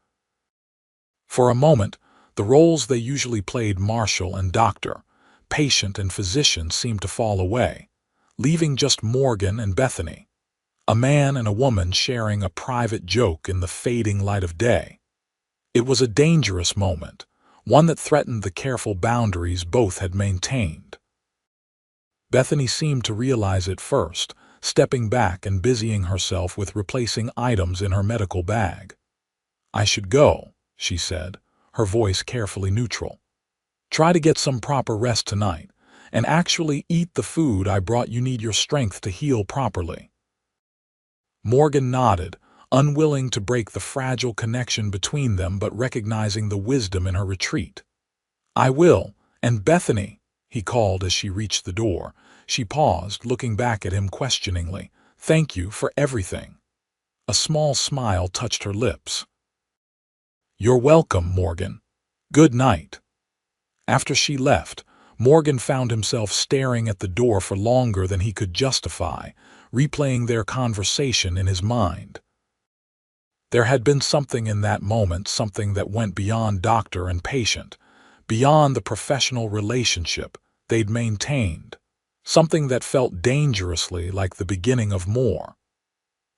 Speaker 1: For a moment, the roles they usually played, marshal and doctor, patient and physician, seemed to fall away, leaving just Morgan and Bethany, a man and a woman sharing a private joke in the fading light of day. It was a dangerous moment, one that threatened the careful boundaries both had maintained. Bethany seemed to realize it first, stepping back and busying herself with replacing items in her medical bag. "I should go," she said, her voice carefully neutral. "Try to get some proper rest tonight, and actually eat the food I brought. You need your strength to heal properly." Morgan nodded, unwilling to break the fragile connection between them but recognizing the wisdom in her retreat. "I will, and Bethany," he called as she reached the door. She paused, looking back at him questioningly. "Thank you for everything." A small smile touched her lips. "You're welcome, Morgan. Good night." After she left, Morgan found himself staring at the door for longer than he could justify, replaying their conversation in his mind. There had been something in that moment, something that went beyond doctor and patient, beyond the professional relationship they'd maintained, something that felt dangerously like the beginning of more.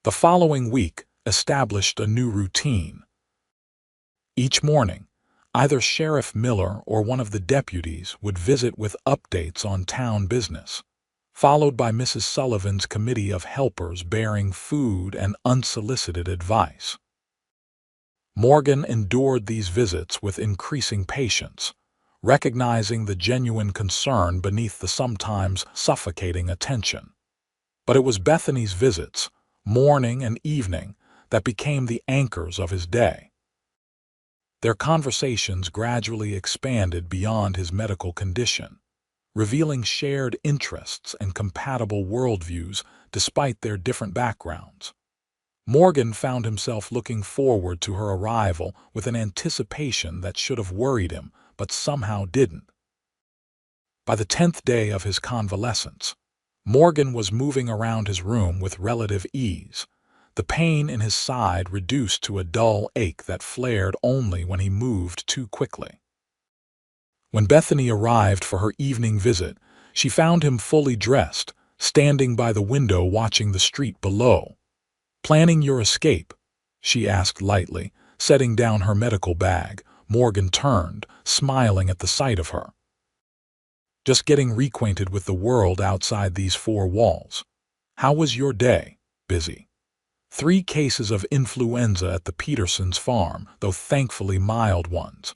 Speaker 1: The following week established a new routine. Each morning, either Sheriff Miller or one of the deputies would visit with updates on town business, followed by Mrs. Sullivan's committee of helpers bearing food and unsolicited advice. Morgan endured these visits with increasing patience, recognizing the genuine concern beneath the sometimes suffocating attention. But it was Bethany's visits, morning and evening, that became the anchors of his day. Their conversations gradually expanded beyond his medical condition, revealing shared interests and compatible worldviews despite their different backgrounds. Morgan found himself looking forward to her arrival with an anticipation that should have worried him, but somehow didn't. By the 10th day of his convalescence, Morgan was moving around his room with relative ease, the pain in his side reduced to a dull ache that flared only when he moved too quickly. When Bethany arrived for her evening visit, she found him fully dressed, standing by the window watching the street below. "Planning your escape?" she asked lightly, setting down her medical bag. Morgan turned, smiling at the sight of her. "Just getting reacquainted with the world outside these four walls. How was your day?" "Busy. 3 cases of influenza at the Petersons' farm, though thankfully mild ones.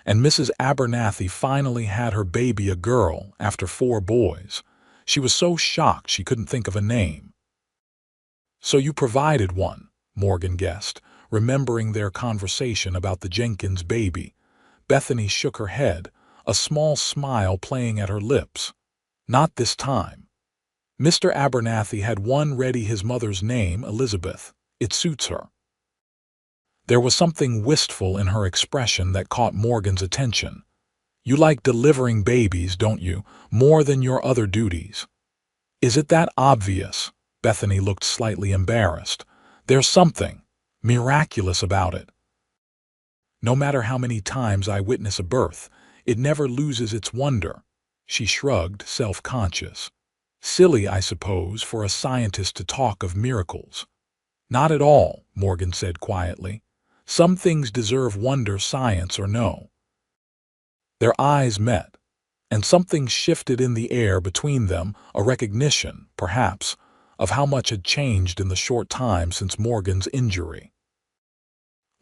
Speaker 1: and Mrs. Abernathy finally had her baby a girl after 4 boys. She was so shocked she couldn't think of a name. "So you provided one," Morgan guessed, remembering their conversation about the Jenkins baby. Bethany shook her head, a small smile playing at her lips. "Not this time. Mr. Abernathy had one ready, his mother's name, Elizabeth. It suits her." There was something wistful in her expression that caught Morgan's attention. "You like delivering babies, don't you, more than your other duties?" "Is it that obvious?" Bethany looked slightly embarrassed. "There's something miraculous about it. No matter how many times I witness a birth, it never loses its wonder." She shrugged, self-conscious. "Silly, I suppose, for a scientist to talk of miracles." "Not at all," Morgan said quietly. "Some things deserve wonder, science or no." Their eyes met, and something shifted in the air between them, a recognition, perhaps, of how much had changed in the short time since Morgan's injury.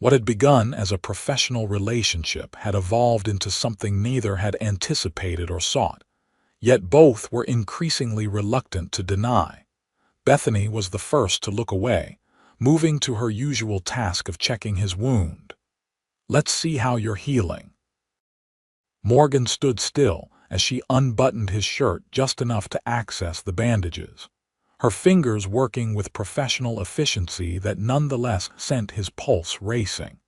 Speaker 1: What had begun as a professional relationship had evolved into something neither had anticipated or sought, yet both were increasingly reluctant to deny. Bethany was the first to look away, moving to her usual task of checking his wound. "Let's see how you're healing." Morgan stood still as she unbuttoned his shirt just enough to access the bandages, her fingers working with professional efficiency that nonetheless sent his pulse racing.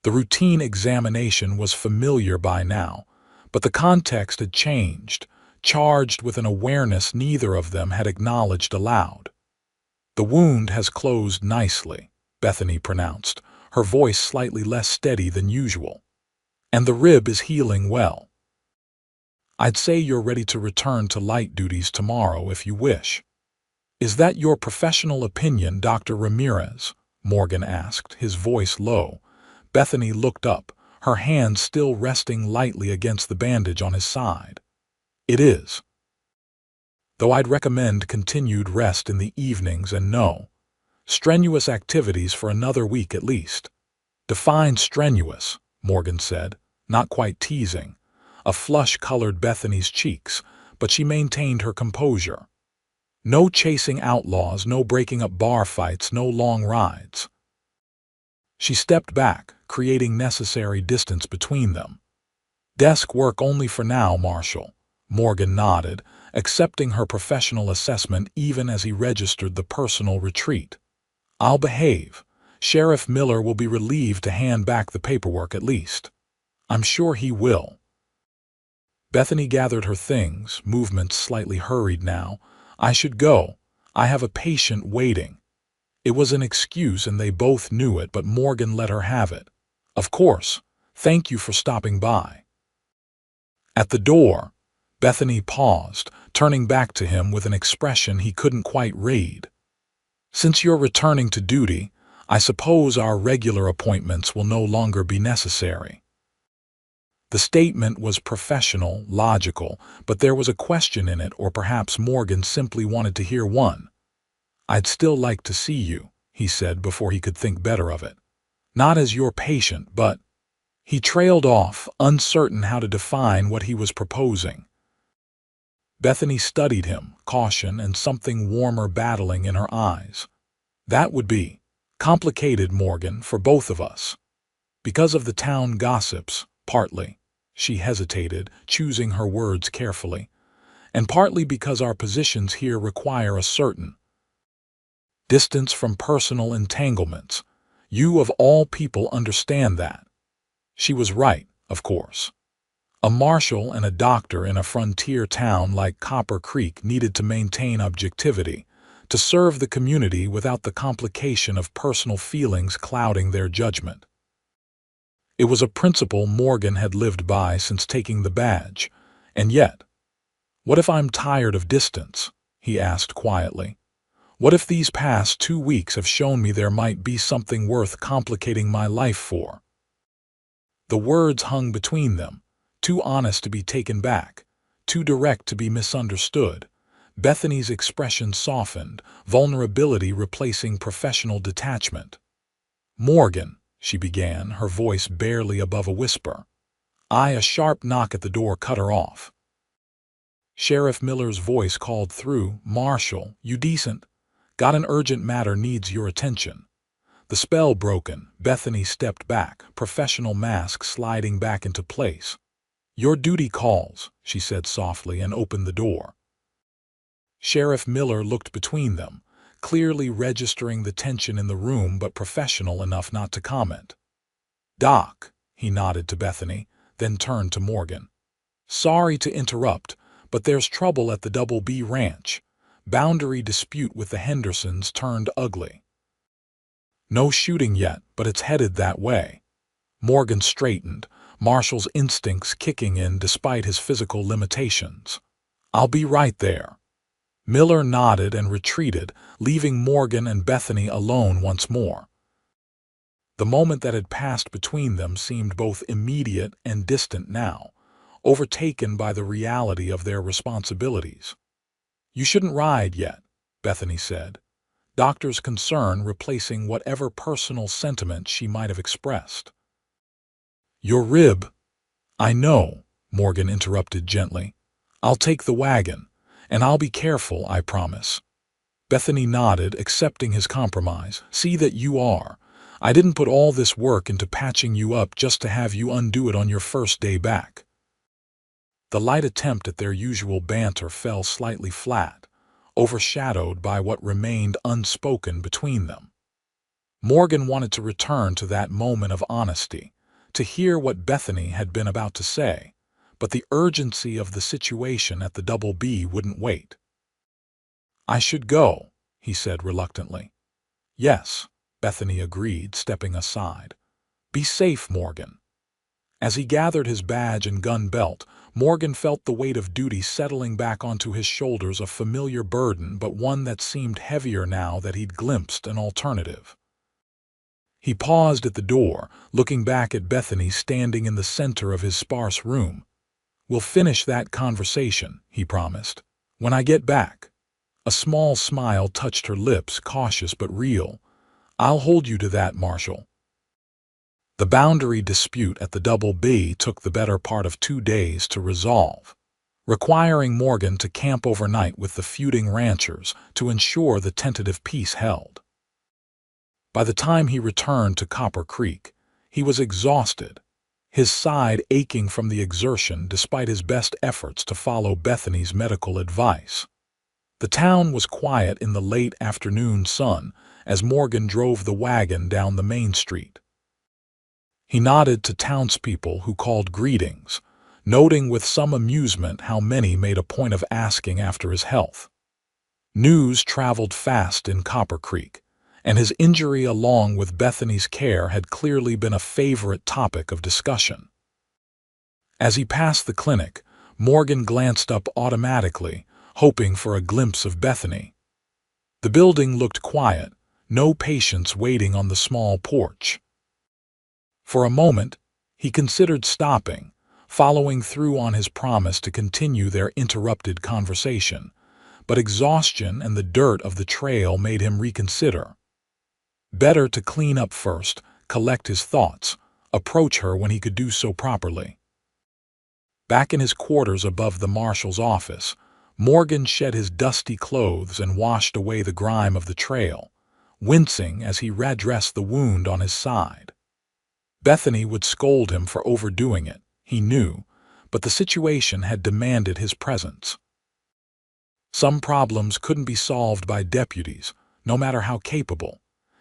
Speaker 1: The routine examination was familiar by now, but the context had changed, charged with an awareness neither of them had acknowledged aloud. "The wound has closed nicely," Bethany pronounced, her voice slightly less steady than usual. "And the rib is healing well. I'd say you're ready to return to light duties tomorrow if you wish." "Is that your professional opinion, Dr. Ramirez?" Morgan asked, his voice low. Bethany looked up, her hand still resting lightly against the bandage on his side. "It is. Though I'd recommend continued rest in the evenings and no strenuous activities for another week at least." "Define strenuous," Morgan said, not quite teasing. A flush colored Bethany's cheeks, but she maintained her composure. "No chasing outlaws, no breaking up bar fights, no long rides." She stepped back, creating necessary distance between them. "Desk work only for now, Marshal." Morgan nodded, accepting her professional assessment even as he registered the personal retreat. "I'll behave. Sheriff Miller will be relieved to hand back the paperwork at least." "I'm sure he will." Bethany gathered her things, movements slightly hurried now. "I should go. I have a patient waiting." It was an excuse and they both knew it, but Morgan let her have it. "Of course. Thank you for stopping by." At the door, Bethany paused, turning back to him with an expression he couldn't quite read. "Since you're returning to duty, I suppose our regular appointments will no longer be necessary." The statement was professional, logical, but there was a question in it, or perhaps Morgan simply wanted to hear one. "I'd still like to see you," he said before he could think better of it. "Not as your patient, but—" He trailed off, uncertain how to define what he was proposing. Bethany studied him, caution and something warmer battling in her eyes. "That would be complicated, Morgan, for both of us. Because of the town gossips, partly." She hesitated, choosing her words carefully. "And partly because our positions here require a certain distance from personal entanglements. You of all people understand that." She was right, of course. A marshal and a doctor in a frontier town like Copper Creek needed to maintain objectivity, to serve the community without the complication of personal feelings clouding their judgment. It was a principle Morgan had lived by since taking the badge, and yet, "What if I'm tired of distance?" he asked quietly. "What if these past 2 weeks have shown me there might be something worth complicating my life for?" The words hung between them, too honest to be taken back, too direct to be misunderstood. Bethany's expression softened, vulnerability replacing professional detachment. "Morgan," she began, her voice barely above a whisper. A sharp knock at the door cut her off. Sheriff Miller's voice called through, "Marshal, you decent? Got an urgent matter needs your attention." The spell broken, Bethany stepped back, professional mask sliding back into place. "Your duty calls," she said softly and opened the door. Sheriff Miller looked between them, clearly registering the tension in the room but professional enough not to comment. "Doc," he nodded to Bethany, then turned to Morgan. "Sorry to interrupt, but there's trouble at the Double B Ranch. Boundary dispute with the Hendersons turned ugly." "No shooting yet, but it's headed that way." Morgan straightened, Marshall's instincts kicking in despite his physical limitations. "I'll be right there." Miller nodded and retreated, leaving Morgan and Bethany alone once more. The moment that had passed between them seemed both immediate and distant now, overtaken by the reality of their responsibilities. "You shouldn't ride yet," Bethany said, doctor's concern replacing whatever personal sentiment she might have expressed. "Your rib—" "I know," Morgan interrupted gently. "I'll take the wagon, and I'll be careful, I promise." Bethany nodded, accepting his compromise. "See that you are. I didn't put all this work into patching you up just to have you undo it on your first day back." The light attempt at their usual banter fell slightly flat, overshadowed by what remained unspoken between them. Morgan wanted to return to that moment of honesty, to hear what Bethany had been about to say, but the urgency of the situation at the Double B wouldn't wait. "I should go," he said reluctantly. "Yes," Bethany agreed, stepping aside. "Be safe, Morgan." As he gathered his badge and gun belt, Morgan felt the weight of duty settling back onto his shoulders, a familiar burden, but one that seemed heavier now that he'd glimpsed an alternative. He paused at the door, looking back at Bethany standing in the center of his sparse room. "We'll finish that conversation," he promised, "when I get back." A small smile touched her lips, cautious but real. "I'll hold you to that, Marshal." The boundary dispute at the Double B took the better part of 2 days to resolve, requiring Morgan to camp overnight with the feuding ranchers to ensure the tentative peace held. By the time he returned to Copper Creek, he was exhausted, his side aching from the exertion despite his best efforts to follow Bethany's medical advice. The town was quiet in the late afternoon sun as Morgan drove the wagon down the main street. He nodded to townspeople who called greetings, noting with some amusement how many made a point of asking after his health. News traveled fast in Copper Creek, and his injury along with Bethany's care had clearly been a favorite topic of discussion. As he passed the clinic, Morgan glanced up automatically, hoping for a glimpse of Bethany. The building looked quiet, no patients waiting on the small porch. For a moment, he considered stopping, following through on his promise to continue their interrupted conversation, but exhaustion and the dirt of the trail made him reconsider. Better to clean up first, collect his thoughts, approach her when he could do so properly. Back in his quarters above the marshal's office, Morgan shed his dusty clothes and washed away the grime of the trail, wincing as he redressed the wound on his side. Bethany would scold him for overdoing it, he knew, but the situation had demanded his presence. Some problems couldn't be solved by deputies, no matter how capable.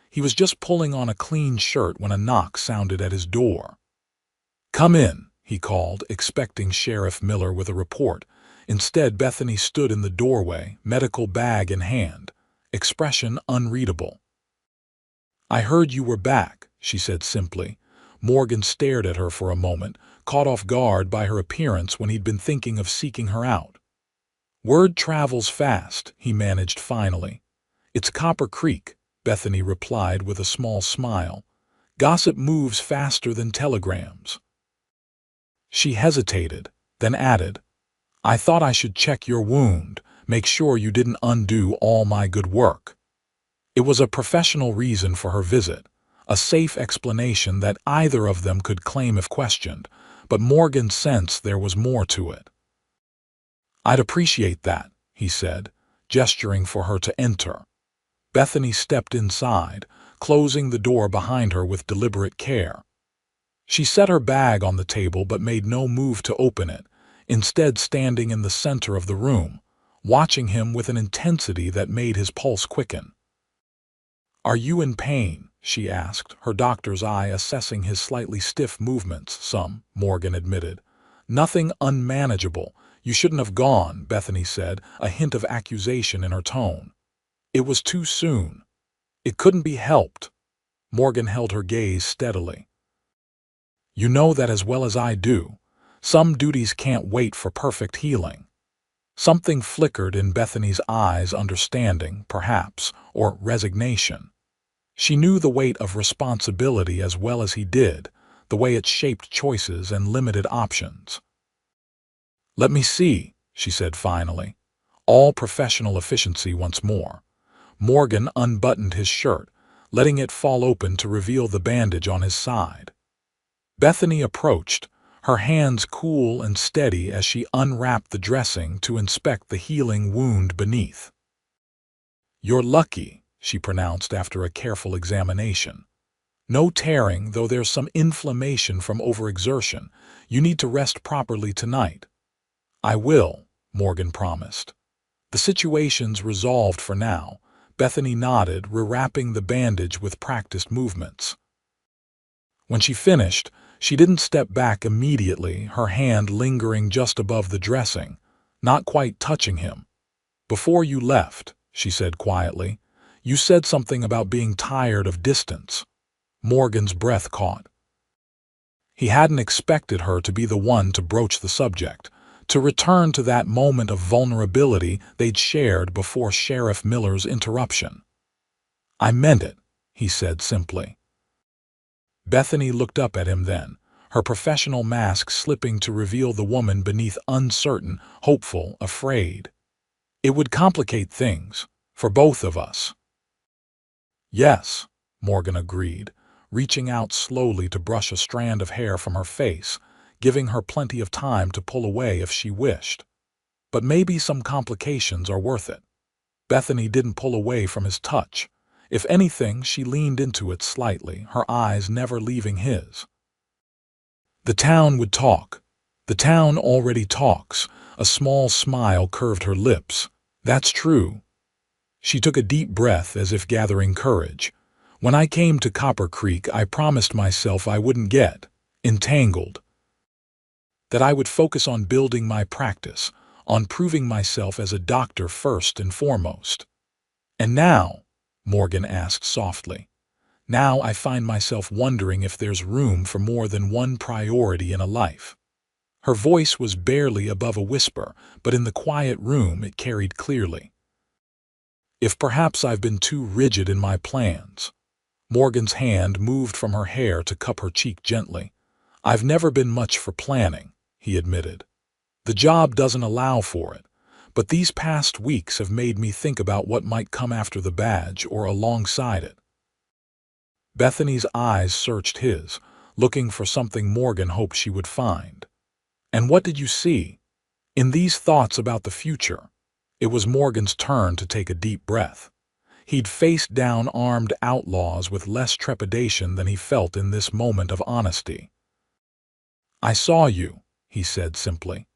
Speaker 1: He was just pulling on a clean shirt when a knock sounded at his door. "Come in," he called, expecting Sheriff Miller with a report. Instead, Bethany stood in the doorway, medical bag in hand, expression unreadable. "I heard you were back," she said simply. Morgan stared at her for a moment, caught off guard by her appearance when he'd been thinking of seeking her out. "Word travels fast," he managed finally. "It's Copper Creek," Bethany replied with a small smile. "Gossip moves faster than telegrams." She hesitated, then added, "I thought I should check your wound, make sure you didn't undo all my good work." It was a professional reason for her visit, a safe explanation that either of them could claim if questioned, but Morgan sensed there was more to it. "I'd appreciate that," he said, gesturing for her to enter. Bethany stepped inside, closing the door behind her with deliberate care. She set her bag on the table but made no move to open it, instead standing in the center of the room, watching him with an intensity that made his pulse quicken. "Are you in pain?" she asked, her doctor's eye assessing his slightly stiff movements. "Some," Morgan admitted. "Nothing unmanageable. You shouldn't have gone," Bethany said, a hint of accusation in her tone. "It was too soon. It couldn't be helped." Morgan held her gaze steadily. "You know that as well as I do. Some duties can't wait for perfect healing." Something flickered in Bethany's eyes, understanding, perhaps, or resignation. She knew the weight of responsibility as well as he did, the way it shaped choices and limited options. "Let me see," she said finally, all professional efficiency once more. Morgan unbuttoned his shirt, letting it fall open to reveal the bandage on his side. Bethany approached, her hands cool and steady as she unwrapped the dressing to inspect the healing wound beneath. "You're lucky," she pronounced after a careful examination. "No tearing, though there's some inflammation from overexertion. You need to rest properly tonight." "I will," Morgan promised. "The situation's resolved for now." Bethany nodded, rewrapping the bandage with practiced movements. When she finished, she didn't step back immediately, her hand lingering just above the dressing, not quite touching him. "Before you left," she said quietly, "you said something about being tired of distance." Morgan's breath caught. He hadn't expected her to be the one to broach the subject, to return to that moment of vulnerability they'd shared before Sheriff Miller's interruption. "I meant it," he said simply. Bethany looked up at him then, her professional mask slipping to reveal the woman beneath, uncertain, hopeful, afraid. "It would complicate things, for both of us." "Yes," Morgan agreed, reaching out slowly to brush a strand of hair from her face, giving her plenty of time to pull away if she wished. "But maybe some complications are worth it." Bethany didn't pull away from his touch. If anything, she leaned into it slightly, her eyes never leaving his. "The town would talk. The town already talks." A small smile curved her lips. "That's true." She took a deep breath as if gathering courage. "When I came to Copper Creek, I promised myself I wouldn't get entangled. That I would focus on building my practice, on proving myself as a doctor first and foremost. And now," Morgan asked softly, "now I find myself wondering if there's room for more than one priority in a life." Her voice was barely above a whisper, but in the quiet room it carried clearly. "If perhaps I've been too rigid in my plans." Morgan's hand moved from her hair to cup her cheek gently. "I've never been much for planning," he admitted. "The job doesn't allow for it, but these past weeks have made me think about what might come after the badge or alongside it." Bethany's eyes searched his, looking for something Morgan hoped she would find. "And what did you see?" In these thoughts about the future, it was Morgan's turn to take a deep breath. He'd faced down armed outlaws with less trepidation than he felt in this moment of honesty. "I saw you," he said simply.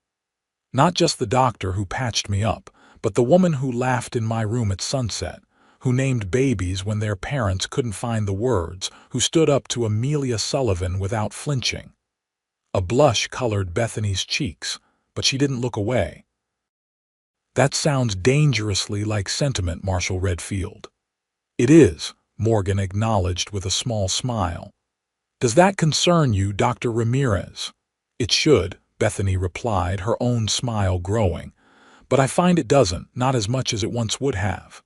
Speaker 1: "Not just the doctor who patched me up, but the woman who laughed in my room at sunset, who named babies when their parents couldn't find the words, who stood up to Amelia Sullivan without flinching." A blush colored Bethany's cheeks, but she didn't look away. "That sounds dangerously like sentiment, Marshal Redfield." "It is," Morgan acknowledged with a small smile. "Does that concern you, Dr. Ramirez?" "It should," Bethany replied, her own smile growing. "But I find it doesn't, not as much as it once would have."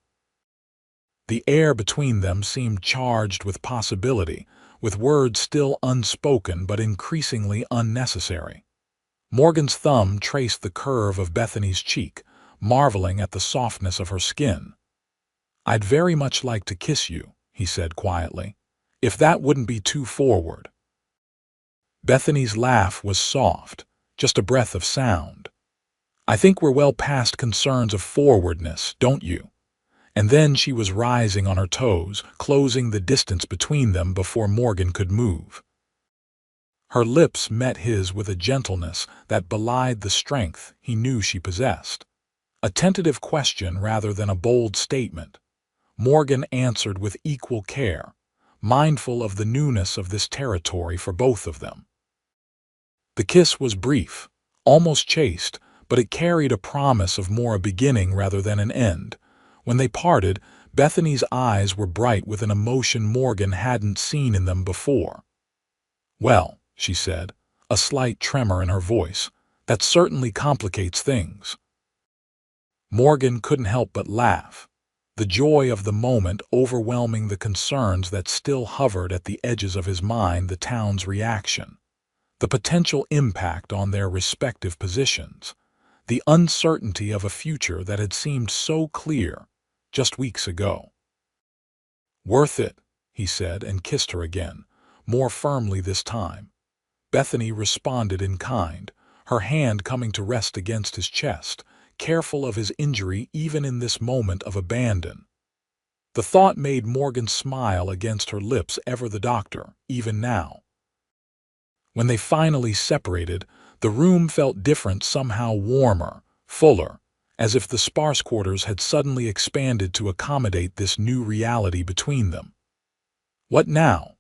Speaker 1: The air between them seemed charged with possibility, with words still unspoken but increasingly unnecessary. Morgan's thumb traced the curve of Bethany's cheek, marveling at the softness of her skin. "I'd very much like to kiss you," he said quietly. If that wouldn't be too forward. Bethany's laugh was soft, just a breath of sound. I think we're well past concerns of forwardness, don't you? And then she was rising on her toes, closing the distance between them before Morgan could move. Her lips met his with a gentleness that belied the strength he knew she possessed. A tentative question rather than a bold statement. Morgan answered with equal care, mindful of the newness of this territory for both of them. The kiss was brief, almost chaste, but it carried a promise of more a beginning rather than an end. When they parted, Bethany's eyes were bright with an emotion Morgan hadn't seen in them before. "Well," she said, a slight tremor in her voice, "that certainly complicates things." Morgan couldn't help but laugh, the joy of the moment overwhelming the concerns that still hovered at the edges of his mind. The town's reaction, the potential impact on their respective positions, the uncertainty of a future that had seemed so clear just weeks ago. "Worth it," he said, and kissed her again, more firmly this time. Bethany responded in kind, her hand coming to rest against his chest, careful of his injury even in this moment of abandon. The thought made Morgan smile against her lips, ever the doctor, even now. When they finally separated, the room felt different, somehow warmer, fuller, as if the sparse quarters had suddenly expanded to accommodate this new reality between them. "What now?"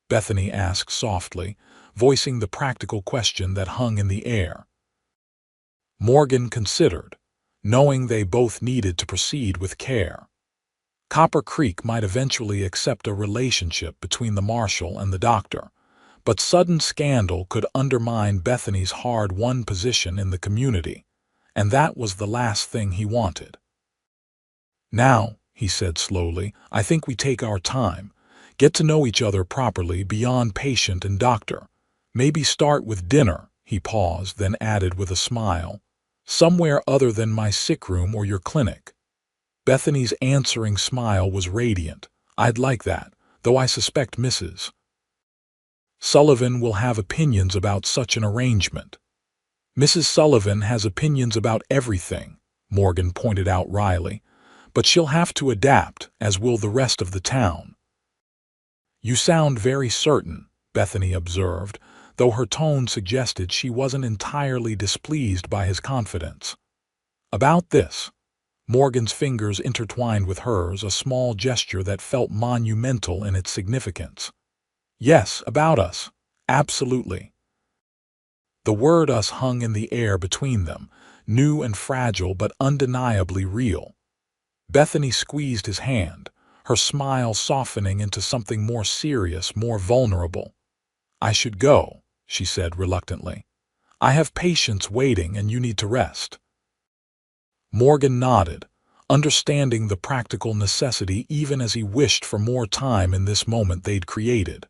Speaker 1: Bethany asked softly, voicing the practical question that hung in the air. Morgan considered, knowing they both needed to proceed with care. Copper Creek might eventually accept a relationship between the marshal and the doctor, but sudden scandal could undermine Bethany's hard-won position in the community, and that was the last thing he wanted. "Now," he said slowly, "I think we take our time, get to know each other properly beyond patient and doctor. Maybe start with dinner," he paused, then added with a smile, "somewhere other than my sick room or your clinic." Bethany's answering smile was radiant. "I'd like that, though I suspect Mrs. Sullivan will have opinions about such an arrangement." "Mrs. Sullivan has opinions about everything," Morgan pointed out wryly, "but she'll have to adapt, as will the rest of the town." "You sound very certain," Bethany observed, though her tone suggested she wasn't entirely displeased by his confidence. "About this?" Morgan's fingers intertwined with hers, a small gesture that felt monumental in its significance. "Yes, about us. Absolutely." The word "us" hung in the air between them, new and fragile but undeniably real. Bethany squeezed his hand, her smile softening into something more serious, more vulnerable. "I should go," she said reluctantly. "I have patients waiting and you need to rest." Morgan nodded, understanding the practical necessity even as he wished for more time in this moment they'd created.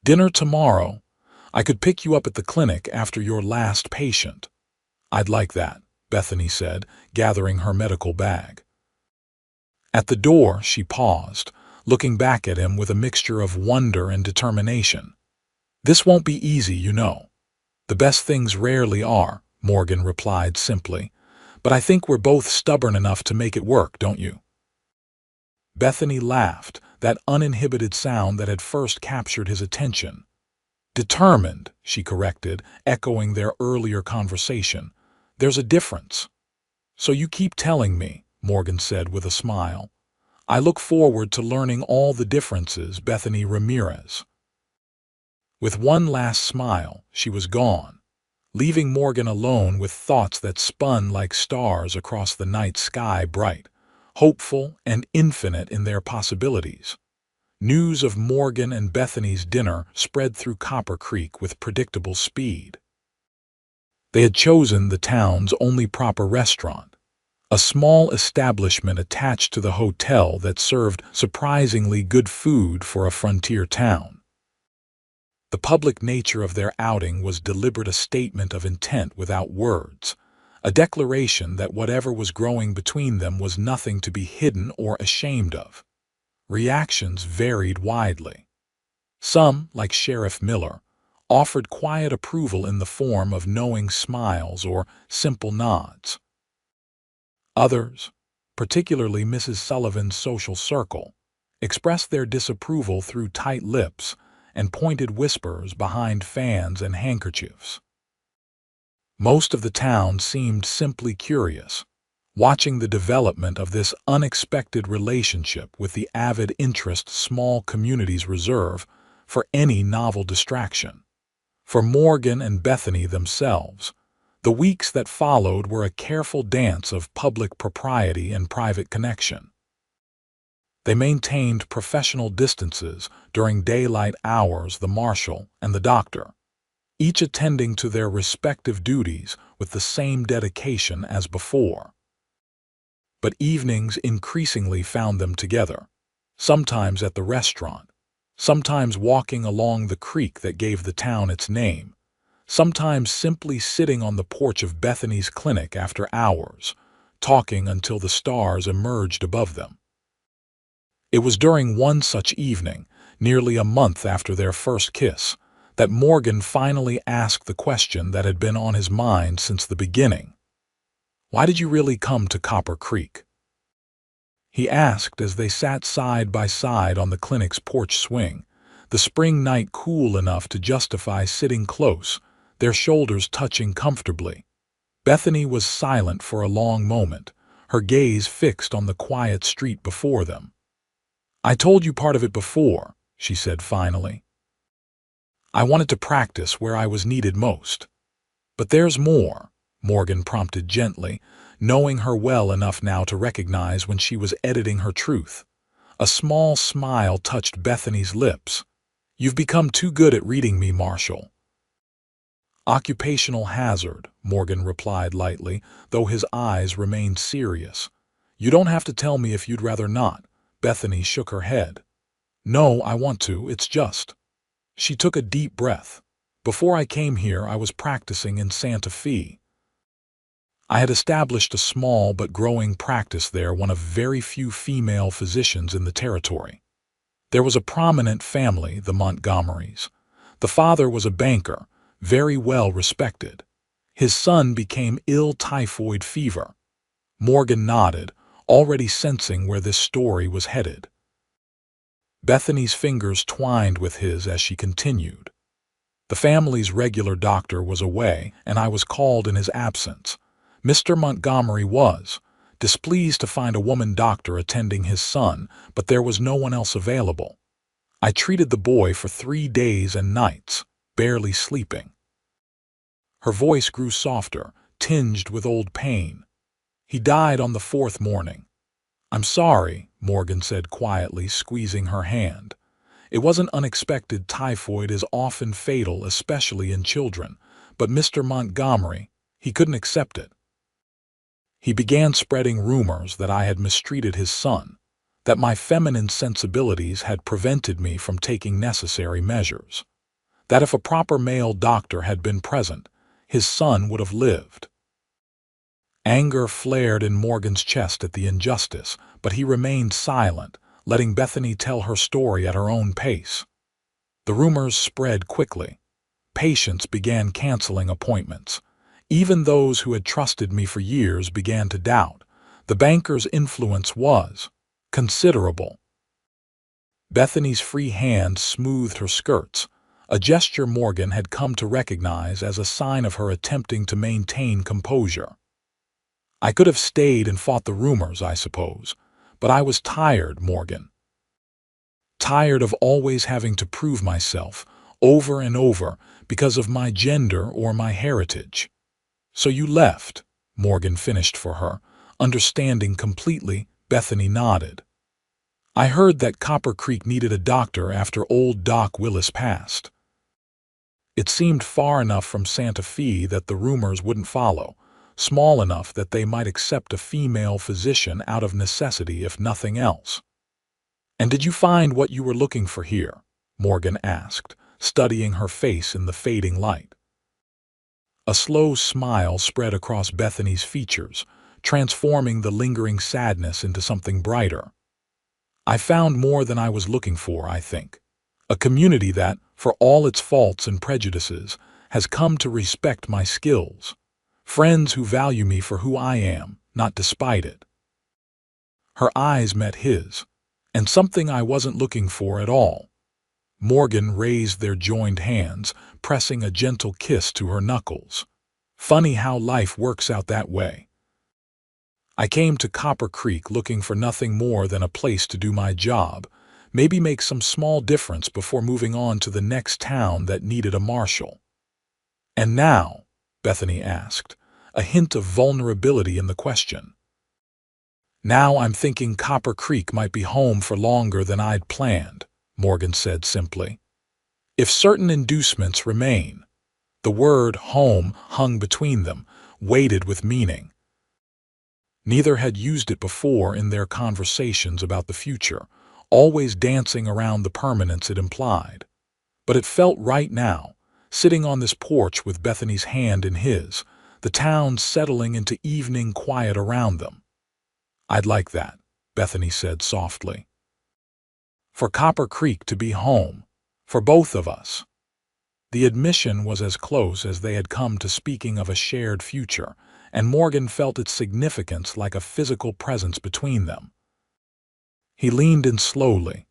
Speaker 1: "Dinner tomorrow. I could pick you up at the clinic after your last patient." "I'd like that," Bethany said, gathering her medical bag. At the door, she paused, looking back at him with a mixture of wonder and determination. "This won't be easy, you know." "The best things rarely are," Morgan replied simply, "but I think we're both stubborn enough to make it work, don't you?" Bethany laughed, that uninhibited sound that had first captured his attention. "Determined," she corrected, echoing their earlier conversation. "There's a difference." "So you keep telling me," Morgan said with a smile. "I look forward to learning all the differences." Bethany Ramirez. With one last smile, she was gone, leaving Morgan alone with thoughts that spun like stars across the night sky, bright, hopeful, and infinite in their possibilities. News of Morgan and Bethany's dinner spread through Copper Creek with predictable speed. They had chosen the town's only proper restaurant, a small establishment attached to the hotel that served surprisingly good food for a frontier town. The public nature of their outing was deliberate, a statement of intent without words, a declaration that whatever was growing between them was nothing to be hidden or ashamed of. Reactions varied widely. Some, like Sheriff Miller, offered quiet approval in the form of knowing smiles or simple nods. Others, particularly Mrs. Sullivan's social circle, expressed their disapproval through tight lips and pointed whispers behind fans and handkerchiefs. Most of the town seemed simply curious, watching the development of this unexpected relationship with the avid interest small communities reserve for any novel distraction. For Morgan and Bethany themselves, the weeks that followed were a careful dance of public propriety and private connection. They maintained professional distances during daylight hours, the marshal and the doctor, each attending to their respective duties with the same dedication as before. But evenings increasingly found them together, sometimes at the restaurant, sometimes walking along the creek that gave the town its name, sometimes simply sitting on the porch of Bethany's clinic after hours, talking until the stars emerged above them. It was during one such evening, nearly a month after their first kiss, that Morgan finally asked the question that had been on his mind since the beginning. "Why did you really come to Copper Creek?" He asked as they sat side by side on the clinic's porch swing, the spring night cool enough to justify sitting close, their shoulders touching comfortably. Bethany was silent for a long moment, her gaze fixed on the quiet street before them. "I told you part of it before," she said finally. "I wanted to practice where I was needed most. But there's more," Morgan prompted gently, knowing her well enough now to recognize when she was editing her truth. A small smile touched Bethany's lips. "You've become too good at reading me, Marshall." "Occupational hazard," Morgan replied lightly, though his eyes remained serious. "You don't have to tell me if you'd rather not." Bethany shook her head. "No, I want to, it's just." She took a deep breath. "Before I came here, I was practicing in Santa Fe. I had established a small but growing practice there, one of very few female physicians in the territory. There was a prominent family, the Montgomerys. The father was a banker, very well respected. His son became ill typhoid fever." Morgan nodded, already sensing where this story was headed. Bethany's fingers twined with his as she continued. "The family's regular doctor was away, and I was called in his absence. Mr. Montgomery was displeased to find a woman doctor attending his son, but there was no one else available. I treated the boy for 3 days and nights, barely sleeping." Her voice grew softer, tinged with old pain. "He died on the 4th morning." "I'm sorry," Morgan said quietly, squeezing her hand. "It wasn't unexpected. Typhoid is often fatal, especially in children. But Mr. Montgomery, he couldn't accept it. He began spreading rumors that I had mistreated his son, that my feminine sensibilities had prevented me from taking necessary measures, that if a proper male doctor had been present, his son would have lived." Anger flared in Morgan's chest at the injustice, but he remained silent, letting Bethany tell her story at her own pace. "The rumors spread quickly. Patients began canceling appointments. Even those who had trusted me for years began to doubt. The banker's influence was considerable." Bethany's free hand smoothed her skirts, a gesture Morgan had come to recognize as a sign of her attempting to maintain composure. "I could have stayed and fought the rumors, I suppose, but I was tired, Morgan. Tired of always having to prove myself, over and over, because of my gender or my heritage. So you left," Morgan finished for her, understanding completely. Bethany nodded. "I heard that Copper Creek needed a doctor after old Doc Willis passed. It seemed far enough from Santa Fe that the rumors wouldn't follow, small enough that they might accept a female physician out of necessity if nothing else." "And did you find what you were looking for here?" Morgan asked, studying her face in the fading light. A slow smile spread across Bethany's features, transforming the lingering sadness into something brighter. "I found more than I was looking for, I think. A community that, for all its faults and prejudices, has come to respect my skills. Friends who value me for who I am, not despite it. Her eyes met his, and something I wasn't looking for at all. Morgan raised their joined hands, pressing a gentle kiss to her knuckles. Funny how life works out that way. I came to Copper Creek looking for nothing more than a place to do my job, maybe make some small difference before moving on to the next town that needed a marshal. And now, Bethany asked, a hint of vulnerability in the question. Now I'm thinking Copper Creek might be home for longer than I'd planned, Morgan said simply. If certain inducements remain. The word home hung between them, weighted with meaning. Neither had used it before in their conversations about the future, always dancing around the permanence it implied. But it felt right now, sitting on this porch with Bethany's hand in his, the town settling into evening quiet around them. I'd like that, Bethany said softly. For Copper Creek to be home, for both of us. The admission was as close as they had come to speaking of a shared future, and Morgan felt its significance like a physical presence between them. He leaned in slowly,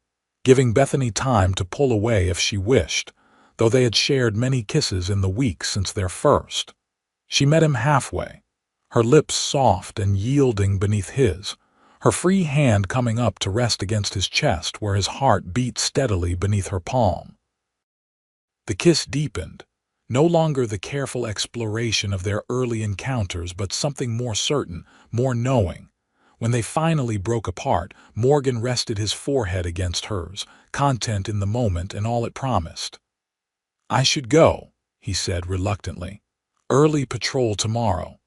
Speaker 1: giving Bethany time to pull away if she wished, though they had shared many kisses in the weeks since their first. She met him halfway, her lips soft and yielding beneath his, her free hand coming up to rest against his chest where his heart beat steadily beneath her palm. The kiss deepened, no longer the careful exploration of their early encounters but something more certain, more knowing. When they finally broke apart, Morgan rested his forehead against hers, content in the moment and all it promised. I should go, he said reluctantly. Early patrol tomorrow.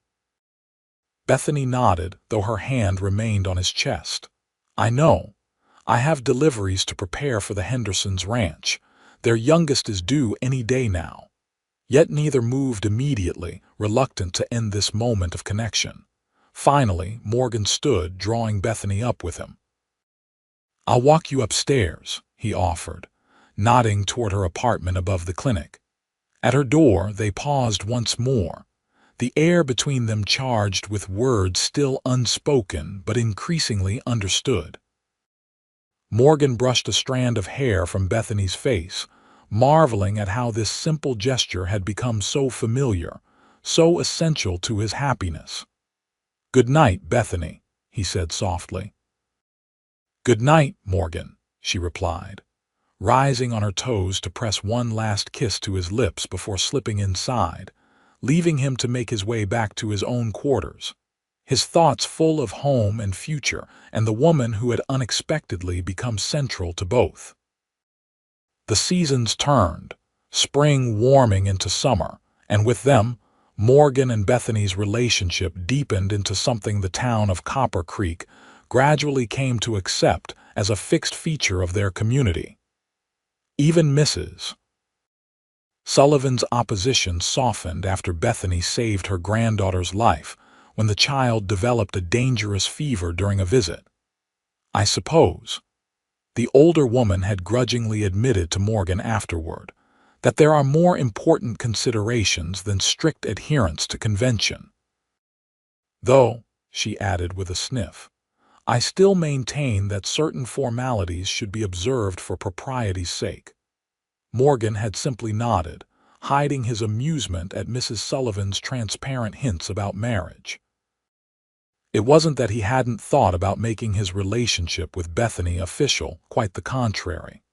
Speaker 1: Bethany nodded, though her hand remained on his chest. I know. I have deliveries to prepare for the Hendersons' ranch. Their youngest is due any day now. Yet neither moved immediately, reluctant to end this moment of connection. Finally, Morgan stood, drawing Bethany up with him. I'll walk you upstairs, he offered, nodding toward her apartment above the clinic. At her door, they paused once more, the air between them charged with words still unspoken but increasingly understood. Morgan brushed a strand of hair from Bethany's face, marveling at how this simple gesture had become so familiar, so essential to his happiness. Good night, Bethany, he said softly. Good night, Morgan, she replied, rising on her toes to press one last kiss to his lips before slipping inside, leaving him to make his way back to his own quarters, his thoughts full of home and future and the woman who had unexpectedly become central to both. The seasons turned, spring warming into summer, and with them, Morgan and Bethany's relationship deepened into something the town of Copper Creek gradually came to accept as a fixed feature of their community. Even Mrs. Sullivan's opposition softened after Bethany saved her granddaughter's life when the child developed a dangerous fever during a visit. I suppose, the older woman had grudgingly admitted to Morgan afterward, that there are more important considerations than strict adherence to convention. Though, she added with a sniff, I still maintain that certain formalities should be observed for propriety's sake. Morgan had simply nodded, hiding his amusement at Mrs. Sullivan's transparent hints about marriage. It wasn't that he hadn't thought about making his relationship with Bethany official, quite the contrary.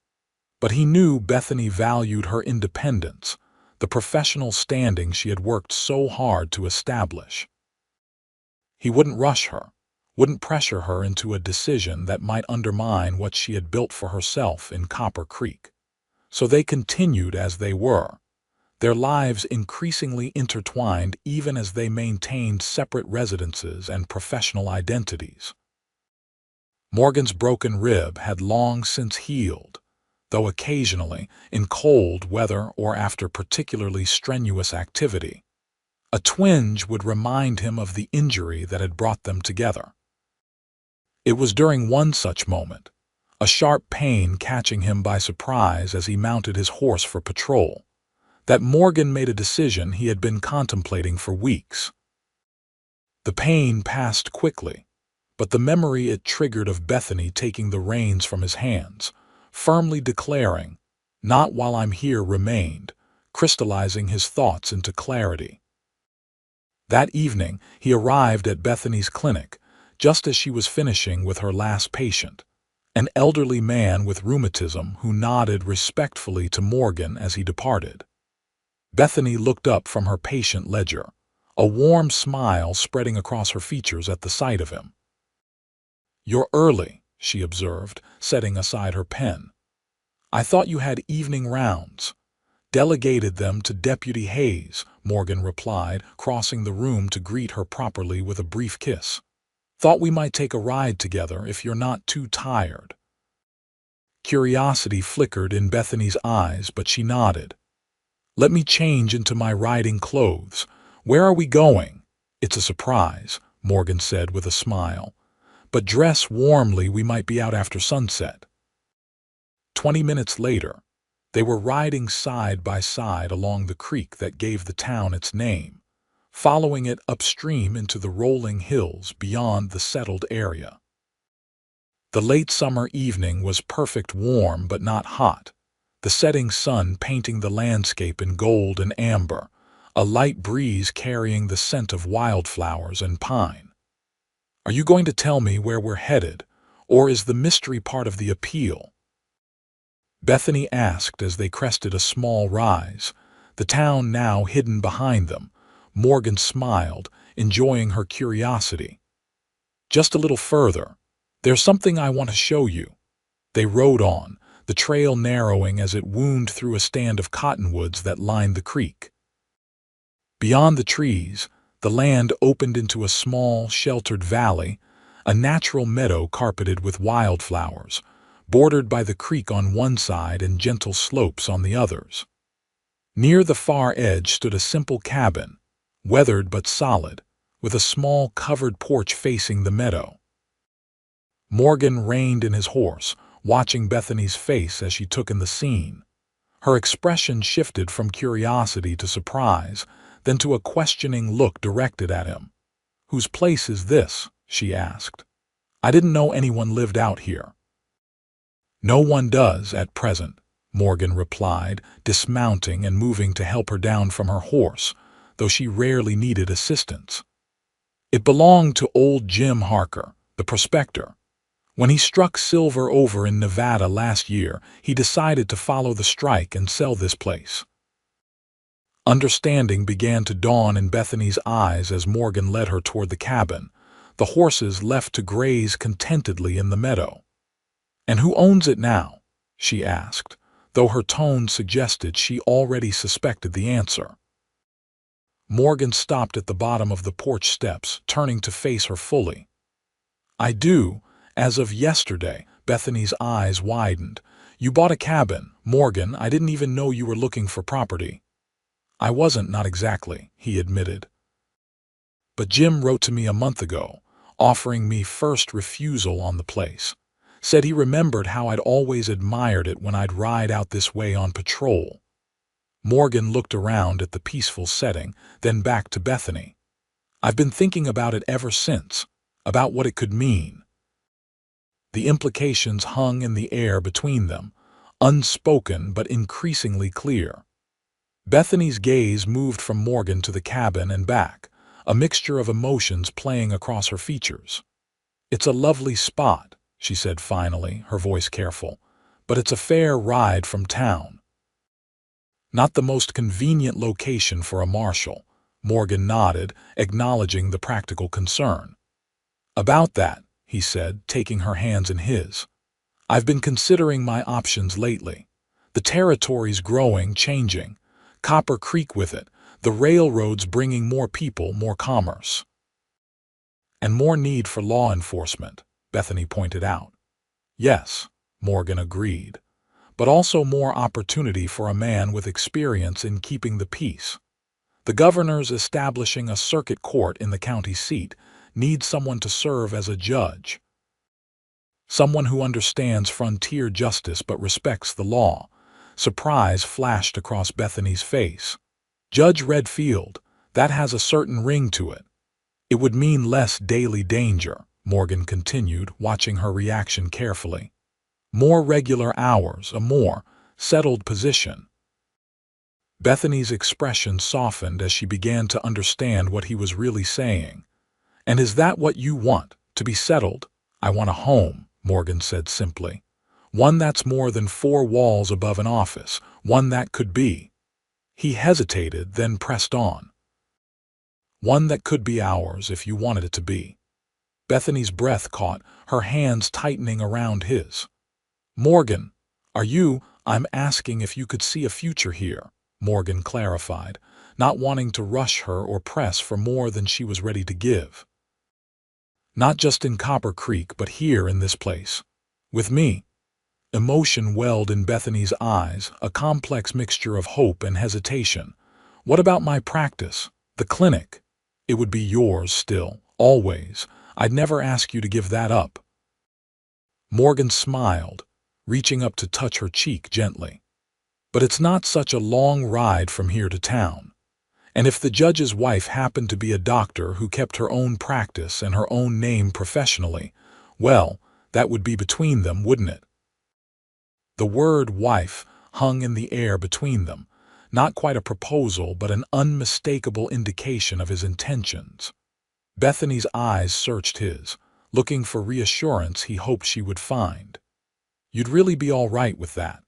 Speaker 1: But he knew Bethany valued her independence, the professional standing she had worked so hard to establish. He wouldn't rush her, wouldn't pressure her into a decision that might undermine what she had built for herself in Copper Creek. So they continued as they were, their lives increasingly intertwined even as they maintained separate residences and professional identities. Morgan's broken rib had long since healed, though occasionally, in cold weather or after particularly strenuous activity, a twinge would remind him of the injury that had brought them together. It was during one such moment, a sharp pain catching him by surprise as he mounted his horse for patrol, that Morgan made a decision he had been contemplating for weeks. The pain passed quickly, but the memory it triggered of Bethany taking the reins from his hands, firmly declaring, "Not while I'm here," remained, crystallizing his thoughts into clarity. That evening, he arrived at Bethany's clinic, just as she was finishing with her last patient, an elderly man with rheumatism who nodded respectfully to Morgan as he departed. Bethany looked up from her patient ledger, a warm smile spreading across her features at the sight of him. "You're early," she observed, setting aside her pen. "I thought you had evening rounds." "Delegated them to Deputy Hayes," Morgan replied, crossing the room to greet her properly with a brief kiss. "Thought we might take a ride together if you're not too tired." Curiosity flickered in Bethany's eyes, but she nodded. "Let me change into my riding clothes. Where are we going?" "It's a surprise," Morgan said with a smile. "But dress warmly, we might be out after sunset." 20 minutes later, they were riding side by side along the creek that gave the town its name, following it upstream into the rolling hills beyond the settled area. The late summer evening was perfect, warm but not hot, the setting sun painting the landscape in gold and amber, a light breeze carrying the scent of wildflowers and pine. "Are you going to tell me where we're headed, or is the mystery part of the appeal?" Bethany asked as they crested a small rise, the town now hidden behind them. Morgan smiled, enjoying her curiosity. "Just a little further. There's something I want to show you." They rode on, the trail narrowing as it wound through a stand of cottonwoods that lined the creek. Beyond the trees, the land opened into a small, sheltered valley, a natural meadow carpeted with wildflowers, bordered by the creek on one side and gentle slopes on the others. Near the far edge stood a simple cabin, weathered but solid, with a small covered porch facing the meadow. Morgan reined in his horse, watching Bethany's face as she took in the scene. Her expression shifted from curiosity to surprise, then to a questioning look directed at him. "Whose place is this?" she asked. "I didn't know anyone lived out here." "No one does at present," Morgan replied, dismounting and moving to help her down from her horse, though she rarely needed assistance. "It belonged to old Jim Harker, the prospector. When he struck silver over in Nevada last year, he decided to follow the strike and sell this place." Understanding began to dawn in Bethany's eyes as Morgan led her toward the cabin, the horses left to graze contentedly in the meadow. "And who owns it now?" she asked, though her tone suggested she already suspected the answer. Morgan stopped at the bottom of the porch steps, turning to face her fully. "I do, as of yesterday." Bethany's eyes widened. "You bought a cabin, Morgan. I didn't even know you were looking for property." "I wasn't, not exactly," he admitted. "But Jim wrote to me a month ago, offering me first refusal on the place. Said he remembered how I'd always admired it when I'd ride out this way on patrol." Morgan looked around at the peaceful setting, then back to Bethany. "I've been thinking about it ever since, about what it could mean." The implications hung in the air between them, unspoken but increasingly clear. Bethany's gaze moved from Morgan to the cabin and back, a mixture of emotions playing across her features. "It's a lovely spot," she said finally, her voice careful, "but it's a fair ride from town." "Not the most convenient location for a marshal," Morgan nodded, acknowledging the practical concern. "About that," he said, taking her hands in his. "I've been considering my options lately. The territory's growing, changing. Copper Creek with it, the railroads bringing more people, more commerce. And more need for law enforcement," Bethany pointed out. "Yes," Morgan agreed, "but also more opportunity for a man with experience in keeping the peace. The governor's establishing a circuit court in the county seat, needs someone to serve as a judge." Someone who understands frontier justice but respects the law. Surprise flashed across Bethany's face. Judge Redfield, that has a certain ring to it. It would mean less daily danger, Morgan continued, watching her reaction carefully. More regular hours, a more settled position. Bethany's expression softened as she began to understand what he was really saying. And is that what you want, to be settled? I want a home, Morgan said simply. One that's more than 4 walls above an office, one that could be. He hesitated, then pressed on. One that could be ours if you wanted it to be. Bethany's breath caught, her hands tightening around his. Morgan, I'm asking if you could see a future here, Morgan clarified, not wanting to rush her or press for more than she was ready to give. Not just in Copper Creek, but here in this place. With me. Emotion welled in Bethany's eyes, a complex mixture of hope and hesitation. What about my practice? The clinic? It would be yours still, always. I'd never ask you to give that up. Morgan smiled, reaching up to touch her cheek gently. But it's not such a long ride from here to town. And if the judge's wife happened to be a doctor who kept her own practice and her own name professionally, well, that would be between them, wouldn't it? The word wife hung in the air between them, not quite a proposal but an unmistakable indication of his intentions. Bethany's eyes searched his, looking for reassurance he hoped she would find. You'd really be all right with that.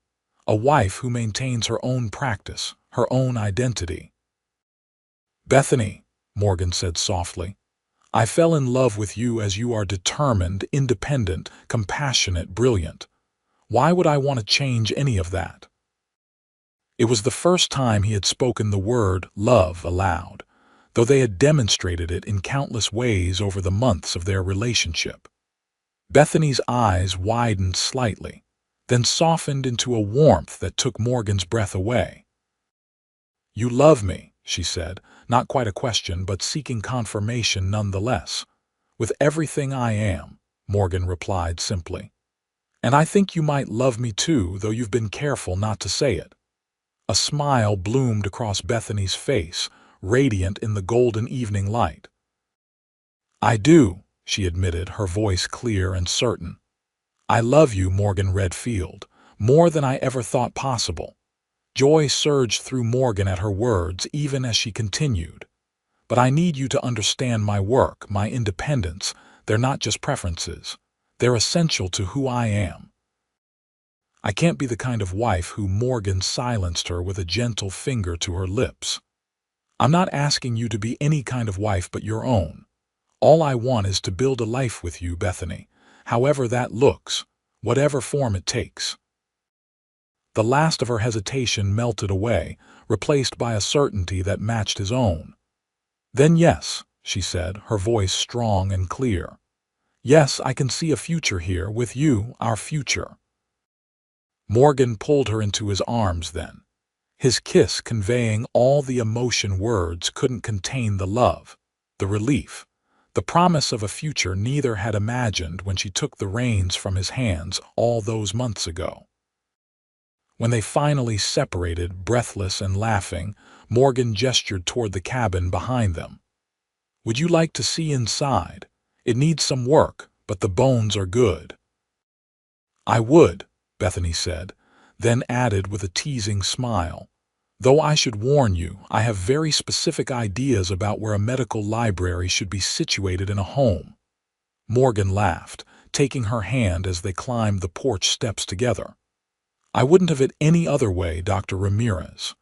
Speaker 1: A wife who maintains her own practice, her own identity. Bethany, Morgan said softly, I fell in love with you as you are determined, independent, compassionate, brilliant. Why would I want to change any of that? It was the first time he had spoken the word love aloud, though they had demonstrated it in countless ways over the months of their relationship. Bethany's eyes widened slightly, then softened into a warmth that took Morgan's breath away. You love me, she said, not quite a question but seeking confirmation nonetheless. With everything I am, Morgan replied simply. And I think you might love me too, though you've been careful not to say it. A smile bloomed across Bethany's face, radiant in the golden evening light. I do, she admitted, her voice clear and certain. I love you, Morgan Redfield, more than I ever thought possible. Joy surged through Morgan at her words even as she continued. But I need you to understand my work, my independence. They're not just preferences. They're essential to who I am. I can't be the kind of wife who Morgan silenced her with a gentle finger to her lips. I'm not asking you to be any kind of wife but your own. All I want is to build a life with you, Bethany, however that looks, whatever form it takes. The last of her hesitation melted away, replaced by a certainty that matched his own. Then yes, she said, her voice strong and clear. Yes, I can see a future here with you, our future. Morgan pulled her into his arms then, his kiss conveying all the emotion words couldn't contain, the love, the relief, the promise of a future neither had imagined when she took the reins from his hands all those months ago. When they finally separated, breathless and laughing, Morgan gestured toward the cabin behind them. Would you like to see inside? It needs some work, but the bones are good. I would, Bethany said, then added with a teasing smile. Though I should warn you, I have very specific ideas about where a medical library should be situated in a home. Morgan laughed, taking her hand as they climbed the porch steps together. I wouldn't have it any other way, Dr. Ramirez.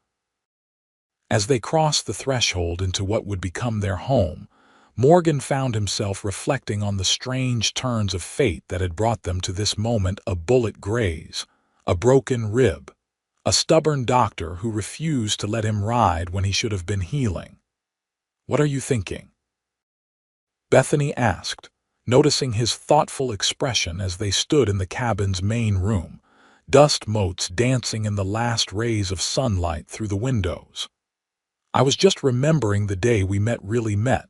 Speaker 1: As they crossed the threshold into what would become their home, Morgan found himself reflecting on the strange turns of fate that had brought them to this moment: a bullet graze, a broken rib, a stubborn doctor who refused to let him ride when he should have been healing. What are you thinking? Bethany asked, noticing his thoughtful expression as they stood in the cabin's main room, dust motes dancing in the last rays of sunlight through the windows. I was just remembering the day we really met,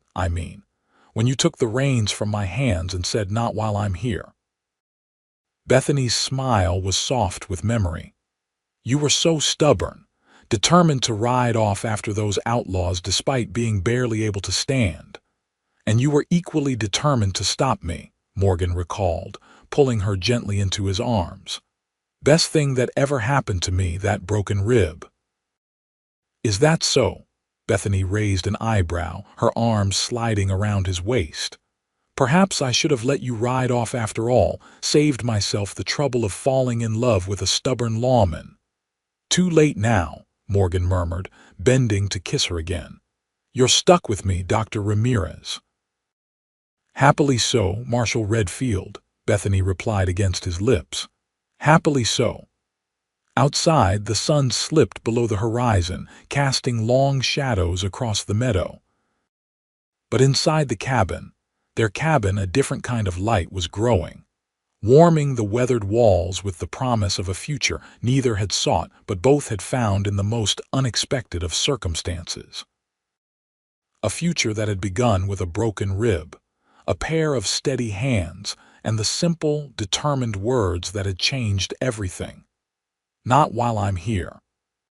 Speaker 1: when you took the reins from my hands and said, not while I'm here. Bethany's smile was soft with memory. "You were so stubborn, determined to ride off after those outlaws despite being barely able to stand. And you were equally determined to stop me," Morgan recalled, pulling her gently into his arms. "Best thing that ever happened to me, that broken rib." "Is that so?" Bethany raised an eyebrow, her arms sliding around his waist. "Perhaps I should have let you ride off after all, saved myself the trouble of falling in love with a stubborn lawman." "Too late now," Morgan murmured, bending to kiss her again. "You're stuck with me, Dr. Ramirez." "Happily so, Marshal Redfield," Bethany replied against his lips. "Happily so." Outside, the sun slipped below the horizon, casting long shadows across the meadow. But inside the cabin, their cabin, a different kind of light was growing, warming the weathered walls with the promise of a future neither had sought but both had found in the most unexpected of circumstances. A future that had begun with a broken rib, a pair of steady hands, and the simple, determined words that had changed everything. "Not while I'm here."